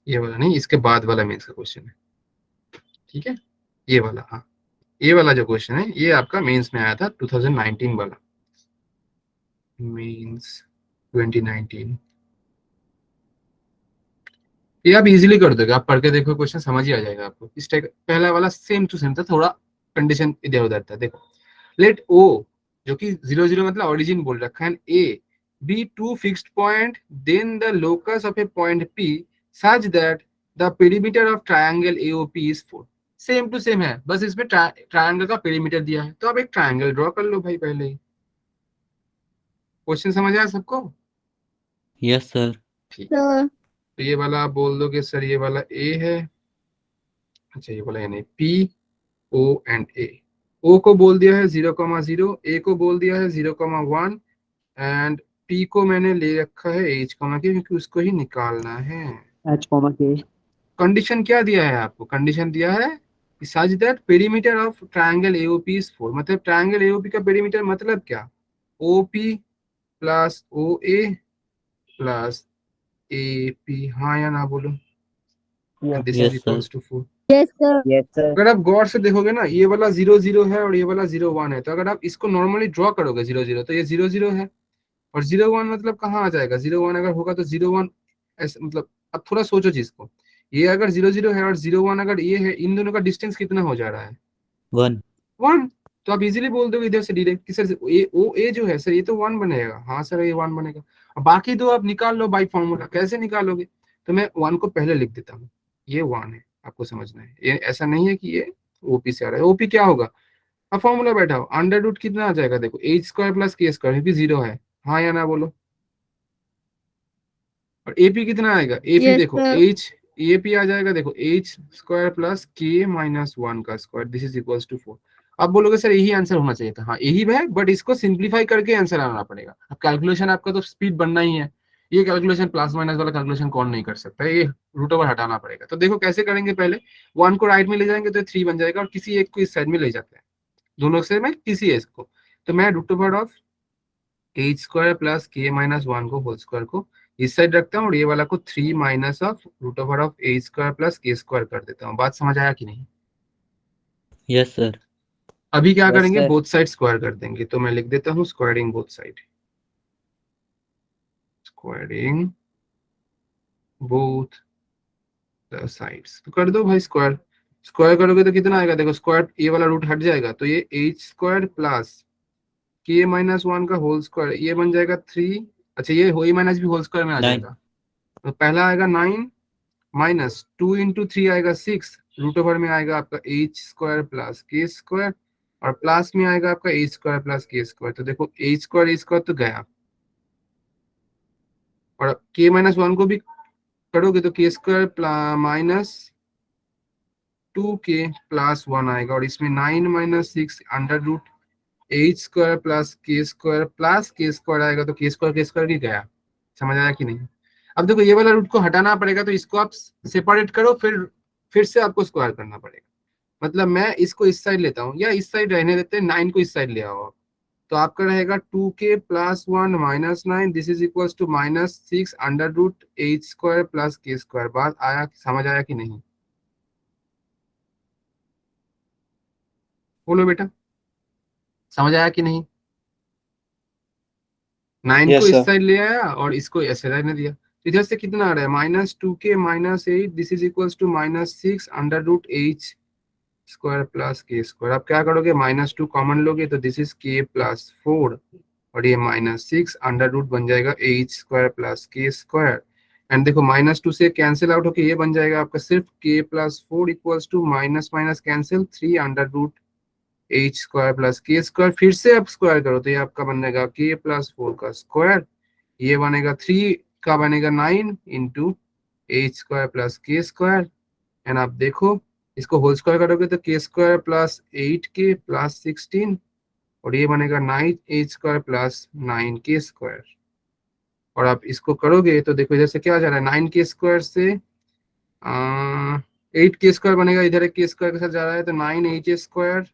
ये वाला नहीं, इसके बाद वाला मेंस का क्वेश्चन है। ठीक है, ये वाला, हाँ ये वाला जो क्वेश्चन है ये आपका मेंस में आया था 2019 वाला, मेंस 2019। ये आप इजीली कर दोगे, आप पढ़ के देखो क्वेश्चन समझ ही आ जाएगा आपको। इस टाइप पहला वाला सेम टू सेम था, थोड़ा कंडीशन इधर उधर था। देखो, लेट ओ जो कि 0 0 मतलब ओरिजिन बोल रखा है, A B two fixed point, then the locus of a point P such that the perimeter of triangle AOP is 4। Same to same है, बस इसमें ट्रायंगल का पेरीमीटर दिया है, तो आप एक ट्रायंगल ड्रॉ कर लो भाई पहले ही। क्वेश्चन समझ आया सबको। Yes sir. ठीक है, Sir. तो ये वाला आप बोल दो कि सर ये वाला ए है, अच्छा ये वाला यानी पी ओ एंड ए। ओ को बोल दिया है 0,0, ए को बोल दिया है 0,1, एंड पी को मैंने ले रखा है एच कॉमा के, क्योंकि उसको ही निकालना है। H, K. कंडीशन क्या दिया है आपको, कंडीशन दिया है कि such that perimeter of triangle AOP is 4, मतलब ट्रायंगल एओपी का पेरीमीटर मतलब क्या, OP plus O A plus A P. हाँ या ना बोलो, Yes, this is yes sir. Equals to 4। Yes, sir. Yes, sir. अगर आप गौर से देखोगे ना, ये वाला 0 0 है और ये वाला 0 1 है, तो अगर आप इसको नॉर्मली ड्रॉ करोगे 0 0, तो ये 0 0 है, और 0 1 मतलब कहाँ आ जाएगा, 0 1 अगर होगा तो 0 1 ऐसे, मतलब अब थोड़ा सोचो चीज को, ये अगर 0 0 है और 0 1 अगर ये है, इन दोनों का डिस्टेंस कितना हो जा रहा है 1। 1। तो आप इजीली बोल दोगे इधर से डायरेक्ट कि सर ये ओ ए जो है सर ये तो 1 बनेगा, हाँ सर ये 1 बनेगा। अब बाकी दो आप निकाल लो बाई फॉर्मूला, कैसे निकालोगे, तो मैं 1 को पहले लिख देता हूँ, ये 1 है, आपको समझना है, ये ऐसा नहीं है कि ये ओपी से आ रहा है। ओपी क्या होगा, अब फॉर्मूला बैठाओ, अंडर रूट कितना आ जाएगा, देखो h square plus k square भी 0 है। हाँ या ना बोलो, और एपी कितना आएगा, एपी Yes, देखो sir. एच, एपी आ जाएगा देखो h square plus k minus 1 का square, this is equals to 4। आप बोलोगे सर यही आंसर होना चाहिए था, हाँ यही है, बट इसको सिंप्लीफाई करके आंसर आना पड़ेगा। अब कैलकुलेशन आपका तो स्पीड बनना ही है, ये कैलकुलेशन प्लस माइनस वाला कैलकुलेशन कौन नहीं कर सकता है, ये रूट ओवर हटाना पड़ेगा। तो देखो कैसे करेंगे, पहले 1 को राइट में ले जाएंगे तो 3 बन जाएगा, और किसी एक को इस साइड में ले जाते हैं, दोनों से मैं किसी एक को, तो मैं root over of h square plus k minus 1 को होल स्क्वायर को इस साइड रखता हूँ, और ये वाला को 3 minus of root over of h square plus k square कर देता हूँ। बात समझ आया कि नहीं? Yes sir. अभी क्या Yes, करेंगे, sir. बोथ साइड स्क्वायर कर देंगे, तो मैं लिख देता हूँ squaring both side, squaring both the sides, तो कर दो भाई स्क्वायर। स्क्वायर करोगे तो कितना आएगा, देखो स्क्वायर ये वाला रूट हट जाएगा, तो ये H square plus k minus 1 का होल स्क्वायर, ये बन जाएगा 3, अच्छा ये हो माइनस भी होल स्क्वायर में आ 9। जाएगा, तो पहला आएगा 9 माइनस 2 इंटू 3 आएगा 6, रूट ओवर में आएगा आपका H square plus k square, और प्लस में आएगा आपका H square plus k square, तो देखो एच स्क्वायर तो गया, और के माइनस 1 को भी करोगे तो के स्क्वायर माइनस 2k प्लस 1 आएगा, और इसमें 9 minus 6 under root h square plus k square आएगा, तो के स्क्वायर भी गया। समझ आया कि नहीं? अब देखो ये वाला रूट को हटाना पड़ेगा, तो इसको आप सेपरेट करो, फिर से आपको स्क्वायर करना पड़ेगा। मतलब मैं इसको इस साइड लेता हूँ, या इस साइड रहने देते हैं, 9 को इस साइड ले आओ आप, तो आपका रहेगा 2k plus 1 minus 9, this is equal to minus 6 under root h square plus k square. बात आया, समझ आया कि नहीं? बोलो बेटा, समझ आया कि नहीं? 9 को Yes, इस sir. साइड ले आया और इसको ऐसे रहने दिया, तो इधर से कितना आ रहा है, minus 2k minus 8, this is equal to minus 6 under root h square plus k square. आप क्या करोगे, माइनस 2 कॉमन लोगे, तो दिस इज k प्लस 4, और ये माइनस 6 अंडर रूट बन जाएगा H square plus k square. And देखो माइनस 2 से कैंसिल आउट होके ये बन जाएगा आपका सिर्फ k plus 4 equals to minus minus cancel 3 under root h square plus k square. फिर से आप स्क्वायर करो तो ये आपका बन जाएगा k प्लस 4 का स्क्वायर, ये बनेगा 3 का बनेगा 9 into H square plus k square. And आप देखो इसको होल स्क्वायर करोगे तो के स्क्वायर प्लस 8k प्लस 16, और ये बनेगा 9 H square plus 9k square. और आप इसको करोगे तो देखो इधर से क्या आ जा रहा है, 9k स्क्वायर से 8k स्क्वायर बनेगा, इधर एक के स्क्वायर के साथ जा रहा है, तो 9h square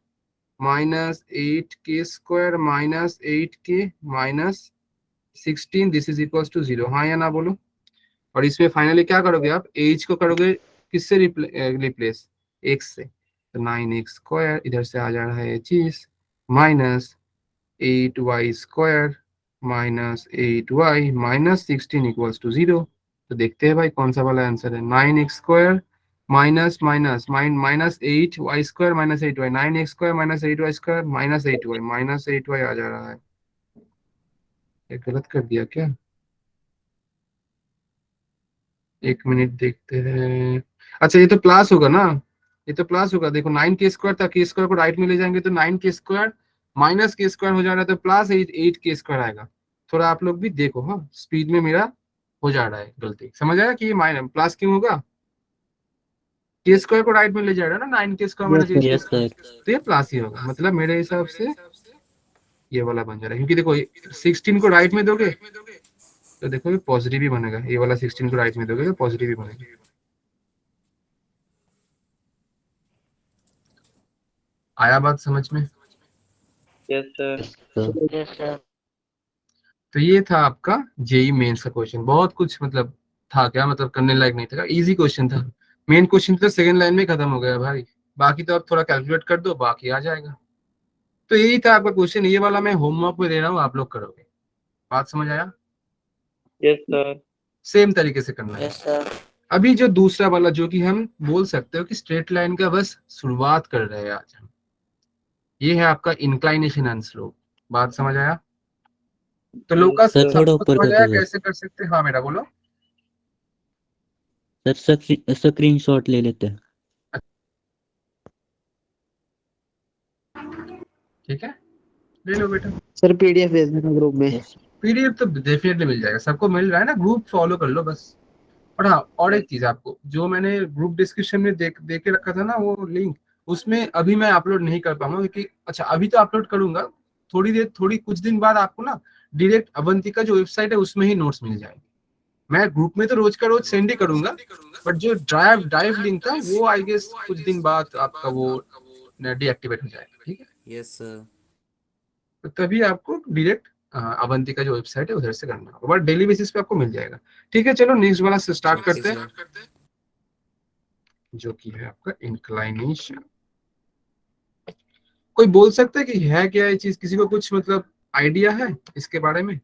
minus 8k square minus 8k minus 16, this is equal to 0। हाँ या ना बोलो? और इसमें फाइनली क्या करोगे, आप एच को करोगे किससे रिप्लेस, x से, तो 9x स्क्वायर इधर से आ जा रहा है चीज minus 8y square minus 8y minus 16 equals to 0। तो देखते हैं भाई कौन सा वाला आंसर है, 9x square minus minus minus 8y square minus 8y, 9x square minus 8y square minus 8y आ जा रहा है। ये गलत कर दिया क्या? एक मिनट देखते हैं, अच्छा ये तो प्लस होगा ना, ये तो प्लस होगा, देखो 9k स्क्वायर था, के स्क्वायर को राइट में ले जाएंगे तो 9k स्क्वायर माइनस के स्क्वायर हो जा रहा है, तो प्लस 8k स्क्वायर आएगा। थोड़ा आप लोग भी देखो, हाँ स्पीड में मेरा हो जा रहा है गलती, समझ आया कि ये माइनस प्लस क्यों होगा, के स्क्वायर को राइट में ले जा रहा है ना, 9k square Yes, minus sir. 8k yes square, sir. तो ये प्लस ही होगा, मतलब मेरे हिसाब से ये वाला बन जा रहा है, क्योंकि देखो 16 को राइट में दोगे तो देखो ये पॉजिटिव ही बनेगा, ये वाला 16 को राइट में दोगे तो पॉजिटिव ही बनेगा। आया बात समझ में? Yes, sir. सर। तो ये था आपका जेई मेंस का क्वेश्चन, बहुत कुछ मतलब था क्या, मतलब करने लायक नहीं था, इजी क्वेश्चन था। मेन क्वेश्चन तो सेकंड लाइन में खत्म हो गया भाई, बाकी तो आप थोड़ा कैलकुलेट कर दो, बाकी आ जाएगा। तो यही था आपका क्वेश्चन, ये वाला मैं होमवर्क में दे रहा हूँ, आप लोग करोगे। बात समझ आया? Yes, sir. सेम तरीके से करना है। अभी जो दूसरा वाला, जो कि हम बोल सकते हो कि स्ट्रेट लाइन का बस शुरुआत कर रहे हैं आज हम, ये है आपका इंक्लाइनेशन एंड स्लोप। बात समझ आया? तो लोग का Yes, सर sir. थोड़ा सबको ऊपर समझ कर आया दो सर। कैसे कर सकते हैं? हाँ बेटा बोलो। सर स्क्रीनशॉट ले लेते हैं। ठीक है, ले लो बेटा। सर PDF भेज देना ग्रुप में। यस पीडीएफ तो डेफिनेटली मिल जाएगा, सबको मिल रहा है ना, ग्रुप फॉलो कर लो बस। और हाँ, और एक चीज आपको, जो मैंने ग्रुप डिस्क्रिप्शन में दे के रखा था ना वो लिंक, उसमें अभी मैं अपलोड नहीं कर पाऊंगा क्योंकि, अच्छा अभी तो अपलोड करूंगा, थोड़ी कुछ दिन बाद आपको ना डायरेक्ट अवंतिका जो वेबसाइट है उसमें ही नोट्स मिल जाएंगे। मैं ग्रुप में तो रोज का रोज सेंड ही करूंगा, बट जो ड्राइव लिंक था वो आई गेस कुछ दिन बाद आपका वो डीएक्टिवेट हो जाएगा, ठीक है। Yes sir. तो तभी आपको डायरेक्ट अवंतिका जो वेबसाइट है उधर से करना होगा, बट डेली बेसिस पे आपको मिल जाएगा। ठीक है, चलो नेक्स्ट वाला से स्टार्ट करते हैं, जो कि है आपका इंक्लाइनेशन। कोई बोल सकता है कि है क्या ये चीज, किसी को कुछ मतलब आइडिया है इसके बारे में?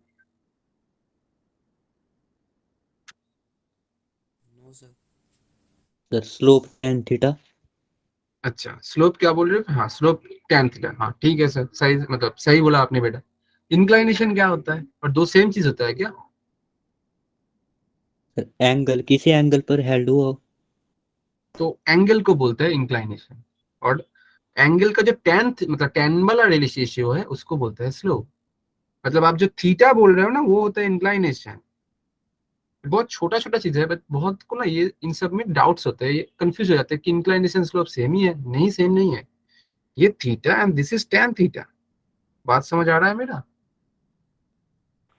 No sir. Sir slope tan theta. अच्छा, स्लोप क्या बोल रहे हो? हाँ, स्लोप tan थीटा, हाँ ठीक है सर, सही मतलब सही बोला आपने बेटा। इंक्लाइनेशन क्या होता है, और दो सेम चीज होता है क्या? सर एंगल, किसी एंगल पर हेल्ड हुआ हो। तो एंगल को बोलते हैं इंक्लाइनेशन, और एंगल का जो मतलब tan वाला रेशियो है उसको बोलते हैं स्लोप। मतलब आप जो थीटा बोल रहे हो ना वो होता है इंक्लाइनेशन। बहुत छोटा छोटा चीज है, बट बहुत को ना ये इन सब में डाउट्स होते हैं, ये कंफ्यूज हो जाते हैं कि इंक्लाइनेशन स्लोप सेम ही है, नहीं सेम नहीं है, ये theta and this is tan theta. बात समझ आ रहा है मेरा?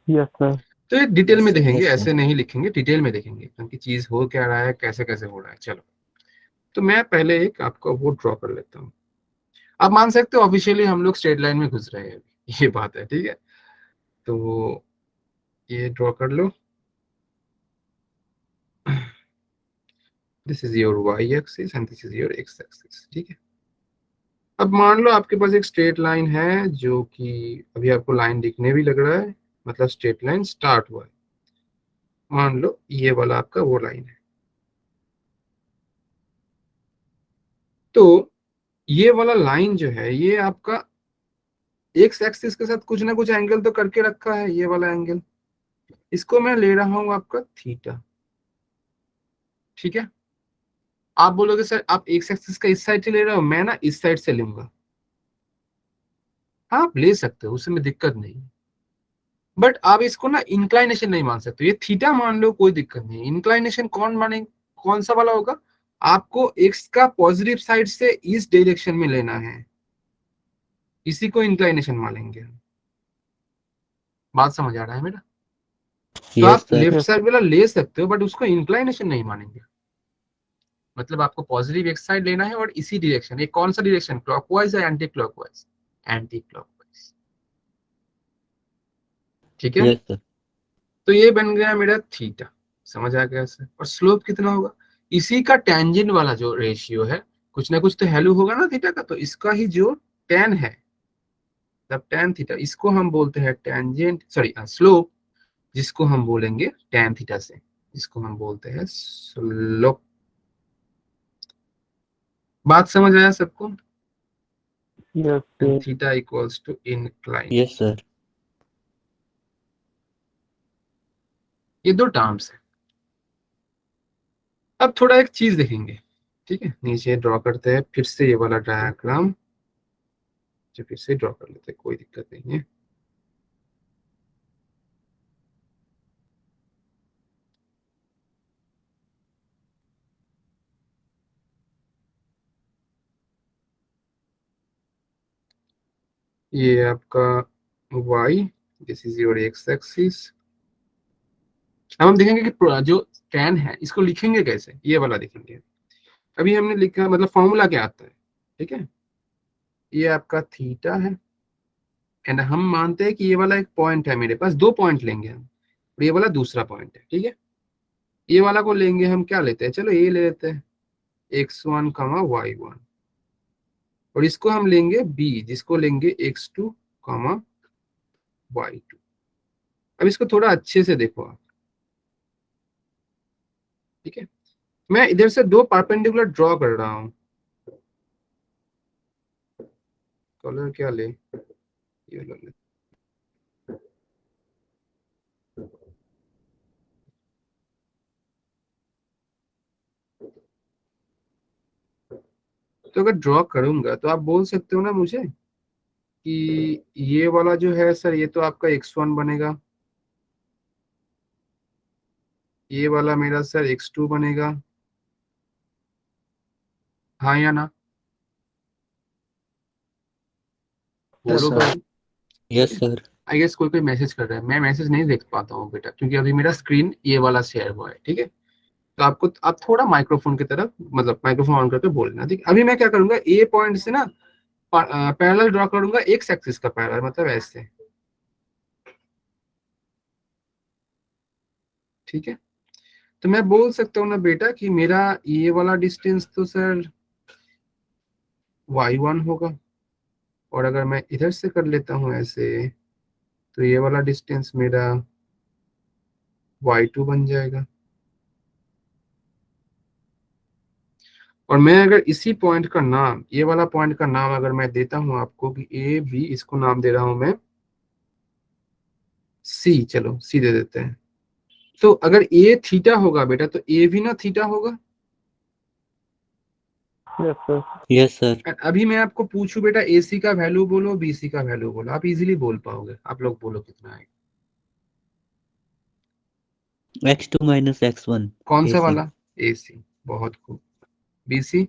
Yes, sir. तो ये डिटेल यस में सर। देखेंगे, यस सर। ऐसे नहीं लिखेंगे, डिटेल में देखेंगे क्योंकि चीज हो क्या रहा है, कैसे कैसे हो रहा है। चलो, तो मैं पहले एक आपका वो ड्रॉ कर लेता हूँ। आप मान सकते हो ऑफिशियली हम लोग स्ट्रेट लाइन में घुस रहे हैं अभी, ये बात है, ठीक है। तो ये ड्रॉ कर लो, this is your Y axis and this is your X axis, ठीक है। अब मान लो आपके पास एक स्ट्रेट लाइन है, जो कि अभी आपको लाइन दिखने भी लग रहा है, मतलब स्ट्रेट लाइन स्टार्ट हुआ है। मान लो ये वाला आपका वो लाइन है, तो ये वाला लाइन जो है ये आपका एक्स एक्सिस के साथ कुछ ना कुछ एंगल तो करके रखा है, ये वाला एंगल, इसको मैं ले रहा हूं आपका थीटा, ठीक है। आप बोलोगे सर आप एक्स एक्सिस का इस साइड से ले रहे हो, मैं ना इस साइड से लूंगा। हाँ, आप ले सकते हो, उसमें दिक्कत नहीं है, बट आप इसको ना इंक्लाइनेशन नहीं मान सकते। ये थीटा मान लो, कोई दिक्कत नहीं। इंक्लाइनेशन कौन माने, कौन सा वाला होगा? आपको एक्स का पॉजिटिव साइड से इस डायरेक्शन में लेना है, इसी को इंक्लाइनेशन मानेंगे हम। बात समझ आ रहा है मेरा? तो यस आप सर। लेफ्ट Yes, साइड वाला ले सकते हो, बट उसको इंक्लाइनेशन नहीं मानेंगे। मतलब आपको पॉजिटिव एक्स साइड लेना है और इसी डायरेक्शन, ये कौन सा डायरेक्शन, क्लॉकवाइज या एंटी क्लॉकवाइज? एंटी क्लॉकवाइज, ठीक है। Yes sir. तो ये बन गया मेरा थीटा, समझ आ गया सर। और स्लोप कितना होगा? इसी का टेंजेंट वाला जो रेशियो है, कुछ ना कुछ तो वैल्यू होगा ना थीटा का, तो इसका ही जो tan है, तब tan थीटा, इसको हम बोलते हैं टेंजेंट, सॉरी स्लोप, जिसको हम बोलेंगे tan थीटा से, जिसको हम बोलते हैं स्लोप। बात समझ आया सबको? yes, and sir. Theta equals to yes inclination. Sir. ये दो टर्म्स है। अब थोड़ा एक चीज देखेंगे, ठीक है। नीचे ड्रॉ करते हैं फिर से ये वाला डायग्राम, जो फिर से ड्रॉ कर लेते हैं, कोई दिक्कत नहीं है। ये आपका y, this is your x axis. अब हम देखेंगे कि जो tan है इसको लिखेंगे कैसे, ये वाला देखेंगे। अभी हमने लिखा, मतलब फॉर्मूला क्या आता है, ठीक है। ये आपका थीटा है, एंड हम मानते हैं कि ये वाला एक पॉइंट है, मेरे पास दो पॉइंट लेंगे हम, और ये वाला दूसरा पॉइंट है, ठीक है। ये वाला को लेंगे हम, क्या लेते हैं, चलो ये ले लेते हैं x1 कमा y1, और इसको हम लेंगे b, जिसको लेंगे x2 कमा y2। अब इसको थोड़ा अच्छे से देखो आप, ठीक है। मैं इधर से दो परपेंडिकुलर ड्रॉ कर रहा हूँ। कलर क्या ले, ये ले। तो अगर ड्रॉ करूंगा तो आप बोल सकते हो ना मुझे कि ये वाला जो है सर, ये तो आपका x1 बनेगा, ये वाला मेरा सर x2 बनेगा, हाँ या ना? Yes, बोलो sir. भाई। Yes sir. आई गेस कोई कोई मैसेज कर रहा है, मैं मैसेज नहीं देख पाता हूँ बेटा, क्योंकि अभी मेरा स्क्रीन ये वाला शेयर हुआ है, ठीक है? तो आपको, आप थोड़ा माइक्रोफोन की तरफ, मतलब माइक्रोफोन ऑन करके बोलना, ठीक है? अभी मैं क्या करूंगा, ए पॉइंट से ना पैरेलल ड्रॉ करूंगा, एक्स एक्सिस का पैरेलल, मतलब ऐसे, ठीक है? तो मैं बोल सकता हूँ ना बेटा कि मेरा ये वाला डिस्टेंस तो सर y1 होगा, और अगर मैं इधर से कर लेता हूँ ऐसे, तो ये वाला डिस्टेंस मेरा y2 बन जाएगा। और मैं अगर इसी पॉइंट का नाम, ये वाला पॉइंट का नाम अगर मैं देता हूं आपको कि ए बी, इसको नाम दे रहा हूं मैं सी, चलो सी दे देते हैं। तो अगर ए थीटा होगा बेटा, तो ए भी ना थीटा होगा। Yes, sir. Yes sir. और अभी मैं आपको पूछूं बेटा, ए सी का वैल्यू बोलो, बी सी का वैल्यू बोलो, आप इजीली बोल पाओगे। आप लोग बोलो कितना है? x2 minus x1। कौन सा AC वाला? ए सी, बहुत खूब। B C?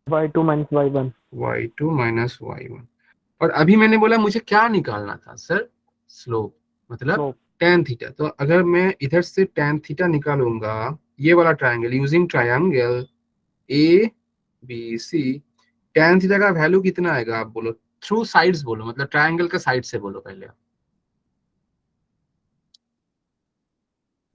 Y2 minus Y1. y2 minus y1। और अभी मैंने बोला मुझे क्या निकालना था सर? स्लोप, मतलब Slope. tan theta. तो अगर मैं इधर से tan थीटा निकालूंगा, ये वाला triangle, using triangle A B C, tan theta का वैल्यू कितना आएगा आप बोलो? थ्रू साइड्स बोलो, मतलब ट्रायंगल का साइड से बोलो पहले आप।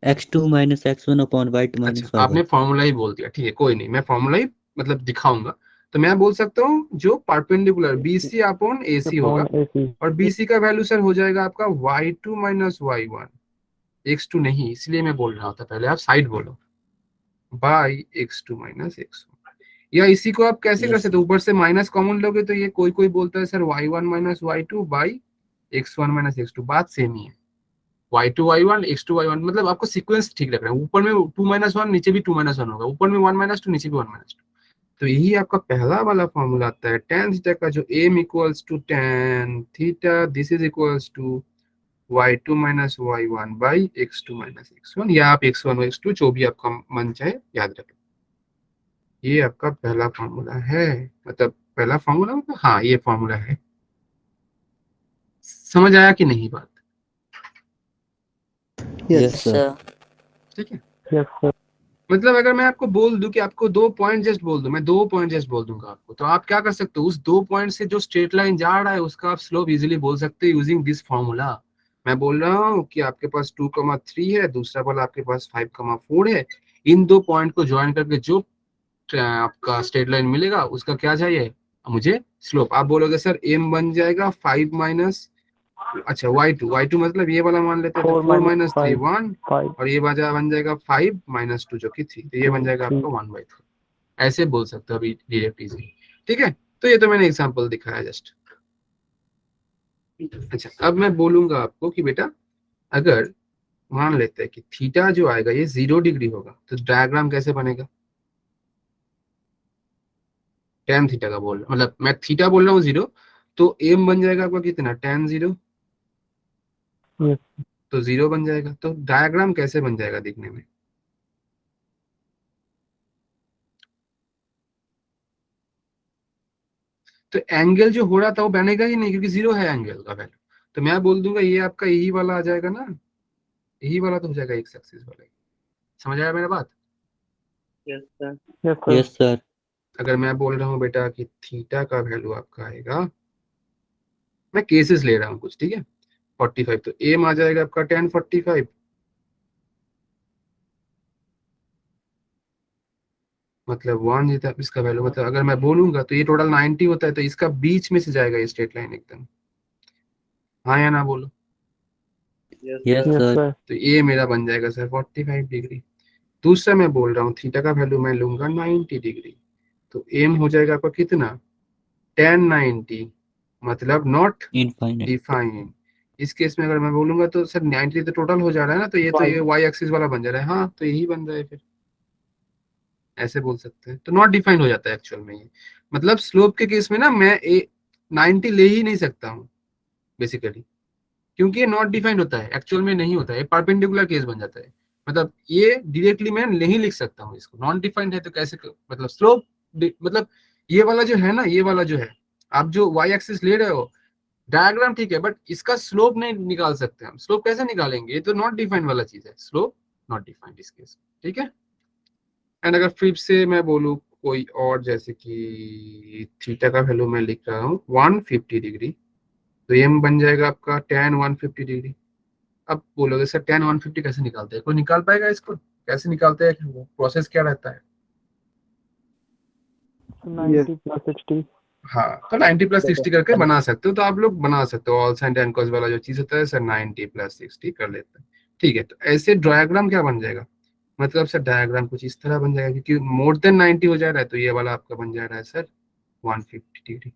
x2 minus x1 upon y2 minus अच्छा, आपने y1। फॉर्मूला ही बोल दिया, ठीक है, कोई नहीं, मैं फॉर्मूला ही मतलब दिखाऊंगा। तो मैं बोल सकता हूँ जो परपेंडिकुलर बी सी अपॉन ए सी होगा, Upon AC. और बी सी का वैल्यू सर हो जाएगा आपका y2 माइनस y1, x2 नहीं, इसलिए मैं बोल रहा था, पहले आप साइड बोलो, बाई x2 माइनस x1। या इसी को आप कैसे कर यस सकते हो, ऊपर से माइनस कॉमन लोगे तो ये कोई कोई बोलता है sir y1 minus y2 by x1 minus x2, बात सेम ही है। y2 y1, x2 y1, मतलब आपको सीक्वेंस ठीक रख रहा है, ऊपर में 2 माइनस 1, नीचे भी 2 माइनस 1 होगा, ऊपर में 1 माइनस 2, नीचे भी 1 माइनस 2। तो यही आपका पहला वाला फॉर्मूला आता है tan थीटा का, जो m equals to tan theta, this is equals to y2 minus y1 by x2 minus x1, या आप x1 और x2 जो भी आपका मन चाहे याद रखें। ये आपका पहला फॉर्मूला है, मतलब पहला फॉर्मूला, मतलब हाँ ये फॉर्मूला है। समझ आया कि नहीं बात? Yes, yes sir. ठीक है। Yes, sir. मतलब अगर मैं आपको बोल दूं कि आपको 2 पॉइंट जस्ट बोल दूं, मैं 2 पॉइंट जस्ट बोल दूंगा आपको, तो आप क्या कर सकते हो, उस 2 पॉइंट से जो स्ट्रेट लाइन जा रहा है उसका आप स्लोप इजीली बोल सकते हो यूजिंग दिस फॉर्मूला। मैं बोल रहा हूँ कि आपके पास 2,3 है, दूसरा वाला आपके पास 5,4 है, इन 2 पॉइंट को ज्वाइन करके जो आपका स्ट्रेट लाइन मिलेगा उसका क्या चाहिए मुझे? स्लोप। आप बोलोगे सर एम बन जाएगा 5 माइनस, अच्छा y2 मतलब ये वाला मान लेते हैं, तो 4 4 minus माइनस 3 5. 1, 5. और ये बन जाएगा 5 माइनस 2 जो कि 3, तो ये बन 2, जाएगा 3. आपका 1/3। ऐसे बोल सकते हो अभी डायरेक्ट इजी, ठीक है? तो ये तो मैंने एग्जांपल दिखाया जस्ट। अच्छा, अब मैं बोलूंगा आपको कि बेटा अगर मान लेते हैं कि थीटा जो आएगा ये 0 डिग्री होगा, तो डायग्राम कैसे बनेगा? tan थीटा का बोल रहा, मतलब मैं थीटा बोल रहा हूँ 0, तो एम बन जाएगा आपका कितना, tan 0, Yes. तो 0 बन जाएगा। तो डायग्राम कैसे बन जाएगा दिखने में? तो एंगल जो हो रहा था वो बनेगा ही नहीं, क्योंकि 0 है एंगल का वैल्यू। तो मैं बोल दूंगा ये आपका यही वाला आ जाएगा ना, यही वाला तो हो जाएगा एक्स एक्सिस वाला। समझ आया मेरा बात? Yes, sir. Yes, sir. Yes sir. अगर मैं बोल रहा हूँ बेटा कि थीटा का वैल्यू आपका आएगा, मैं केसेस ले रहा हूँ कुछ, ठीक है, 45, तो एम आ जाएगा आपका tan 45, मतलब 1 जीता इसका वैल्यू, मतलब अगर मैं बोलूंगा तो ये टोटल 90 होता है, तो इसका बीच में से जाएगा ये स्ट्रेट लाइन एकदम, हाँ या ना बोलो? Yes, yes sir. Yes, sir. sir. तो ये मेरा बन जाएगा सर 45 डिग्री। दूसरा मैं बोल रहा हूँ थीटा का वैल्यू मैं लूंगा 90 डिग्री, तो एम हो जाएगा आपका कितना, tan 90, मतलब नॉट इनफाइनाइट। डिफाइन। इस केस में अगर मैं बोलूंगा तो सर 90 तो टोटल हो जा रहा है ना, तो ये तो ये वाई एक्सिस वाला बन जा रहा है, हाँ तो यही बन रहा है फिर, ऐसे बोल सकते हैं। तो नॉट डिफाइंड हो जाता है एक्चुअल में ये, मतलब स्लोप के केस में ना मैं 90 ले ही नहीं सकता हूँ बेसिकली, क्योंकि ये नॉट डिफाइंड होता है, एक्चुअल में नहीं होता है, परपेंडिकुलर केस बन जाता है। मतलब ये डायरेक्टली मैं नहीं लिख सकता हूँ इसको, नॉन डिफाइंड है तो कैसे मतलब स्लोप मतलब ये वाला जो है ना, ये वाला जो है आप जो वाई एक्सिस ले रहे हो डायग्राम ठीक है, बट इसका स्लोप नहीं निकाल सकते हम। स्लोप कैसे निकालेंगे, ये तो नॉट डिफाइंड वाला चीज है, स्लोप नॉट डिफाइंड इस केस, ठीक है। एंड अगर फिर से मैं बोलूँ कोई और, जैसे कि थीटा का वैल्यू मैं लिख रहा हूँ 150 डिग्री, तो ये बन जाएगा आपका tan 150 डिग्री। अब बोलोगे सर tan 150 कैसे निकालते हैं, कोई निकाल पाएगा इसको, कैसे निकालते हैं, प्रोसेस क्या रहता है? So 90 plus 60. हाँ, तो 90 प्लस 60 करके बना सकते हो, तो आप लोग बना सकते हो। ऑल साइन tan cos वाला जो चीज होता है सर 90 प्लस 60 कर लेते हैं, ठीक है। तो ऐसे डायग्राम क्या बन जाएगा, मतलब सर डायग्राम कुछ इस तरह बन जाएगा, क्योंकि मोर देन 90 हो जा रहा है, तो ये वाला आपका बन जा रहा है सर 150 डिग्री,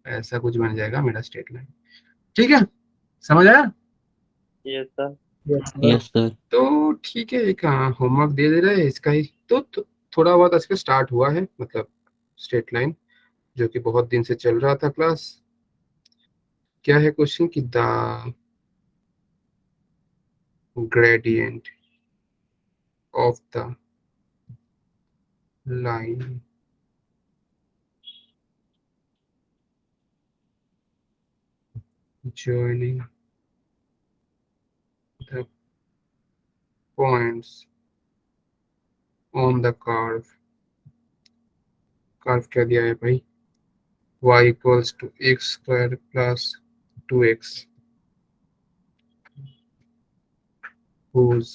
ऐसा कुछ बन जाएगा मेरा स्ट्रेट लाइन, ठीक है। समझ आया? Yes, sir. Yes sir. तो ठीक है, एक होमवर्क दे रहे हैं इसका ही, तो थोड़ा बहुत इसका स्टार्ट हुआ है, मतलब स्ट्रेट लाइन जो कि बहुत दिन से चल रहा था क्लास। क्या है क्वेश्चन कि the gradient of the line joining the points on the curve क्या दिया है भाई, y equals to x square plus 2x whose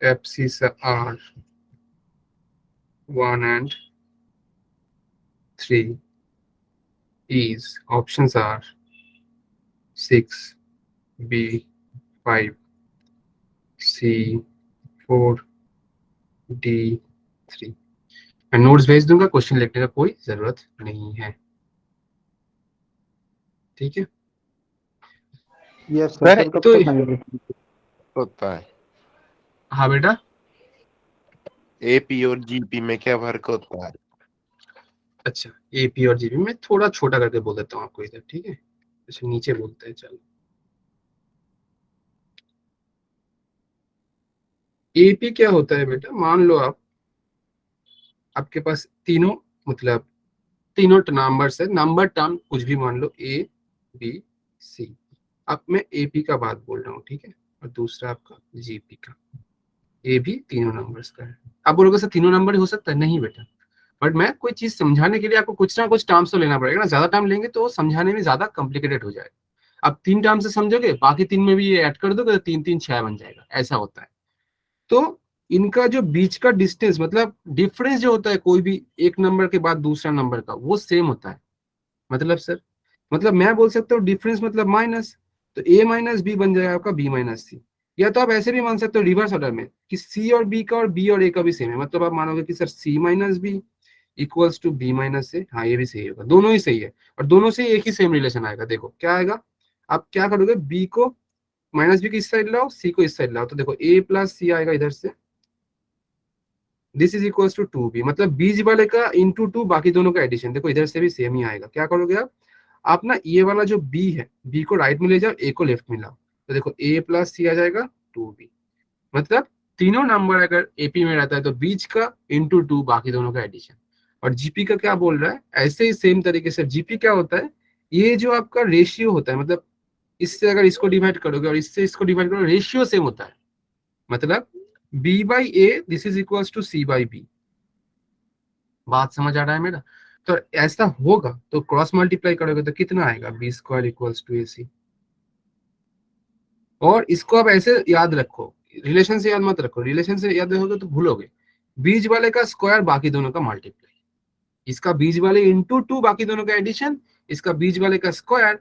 abscissa are 1 and 3 is, options are 6, B 5, C 4, D 3। मैं नोट्स भेज दूंगा, क्वेश्चन लिखने का कोई जरूरत नहीं है, ठीक है। Yes, sir. सर Sir, कब तो तक आएंगे? होता है हाँ बेटा, एपी और जीपी में क्या फर्क होता है? अच्छा एपी और जीपी में थोड़ा छोटा करके बोल देता हूँ आपको इधर, ठीक है। अच्छा नीचे बोलते हैं, चलो। एपी क्या होता है बेटा, मान लो आपके पास तीनों, मतलब तीनों नंबर्स है, नंबर टर्म कुछ भी मान लो ए बी सी। अब मैं एपी का बात बोल रहा हूँ, ठीक है, और दूसरा आपका जीपी का। ए भी तीनों नंबर्स का है। आप बोलोगे सर तीनों नंबर ही हो सकता है, नहीं बेटा, बट मैं कोई चीज समझाने के लिए आपको कुछ ना कुछ टर्म्स तो लेना पड़ेगा ना, ज्यादा टर्म लेंगे तो समझाने में ज्यादा कॉम्प्लिकेटेड हो जाएगा। आप 3 टर्म से समझोगे, बाकी 3 में भी ये ऐड कर दोगे तो 3 3 6 बन जाएगा, ऐसा होता है। तो इनका जो बीच का डिस्टेंस, मतलब डिफरेंस जो होता है कोई भी एक नंबर के बाद दूसरा नंबर का, वो सेम होता है। मतलब सर, मतलब मैं बोल सकता हूँ डिफरेंस मतलब माइनस, तो ए माइनस बी बन जाएगा आपका बी माइनस सी। या तो आप ऐसे भी मान सकते हो रिवर्स ऑर्डर में कि सी और बी का और बी और ए का भी सेम है, मतलब आप मानोगे कि sir C minus B equals to B minus A. हाँ ये भी सही होगा, दोनों ही सही है, और दोनों से एक ही सेम रिलेशन आएगा। देखो क्या आएगा, आप क्या करोगे, बी को माइनस बी को इस साइड लाओ, सी को इस साइड लाओ, तो देखो ए प्लस सी आएगा इधर से, this is equals to 2b, मतलब बीच वाले का इंटू 2 बाकी दोनों का एडिशन। देखो इधर से भी सेम ही आएगा। क्या करोगे आप ना ये वाला जो b है, b को राइट में ले जाओ, a को लेफ्ट में लाओ, तो देखो a प्लस सी आ जाएगा 2b। मतलब तीनों नंबर अगर एपी में रहता है तो बीच का इंटू 2 बाकी दोनों का एडिशन। और जीपी का क्या बोल रहा है, ऐसे ही सेम तरीके से जीपी क्या होता है, ये जो आपका रेशियो होता है, मतलब इससे अगर इसको डिवाइड करोगे और इससे इसको डिवाइड करोगे, रेशियो सेम होता है। मतलब b by A this is equals to c by B. बात समझ आ रहा है मेरा? तो ऐसा होगा तो क्रॉस मल्टीप्लाई करोगे तो कितना आएगा, बी स्क्वायर इक्वल्स टू ए सी। और इसको आप ऐसे याद रखो, रिलेशन से याद मत रखो, रिलेशन से याद रखोगे तो भूलोगे। बीच वाले का स्क्वायर बाकी दोनों का मल्टीप्लाई, इसका बीच वाले इंटू 2 बाकी दोनों का एडिशन, इसका बीच वाले का स्क्वायर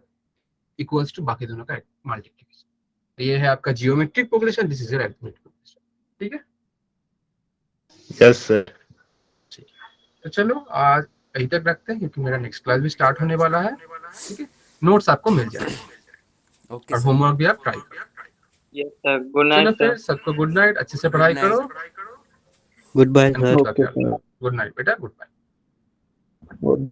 इक्वल्स टू बाकी दोनों का मल्टीप्लिकेशन। ये है आपका geometric progression, this is your arithmetic progression, ठीक है। Yes sir. ठीक है, तो चलो आज यहीं तक रखते हैं, क्योंकि मेरा नेक्स्ट क्लास भी स्टार्ट होने वाला है, ठीक है। नोट्स आपको मिल जाएगा ओके और सर। होमवर्क भी आप ट्राई करो। Yes, sir. Good चलो night, sir. फिर सबको गुड नाइट, अच्छे से पढ़ाई Good night. करो। Good bye sir. Good night बेटा, गुड बाय। Good.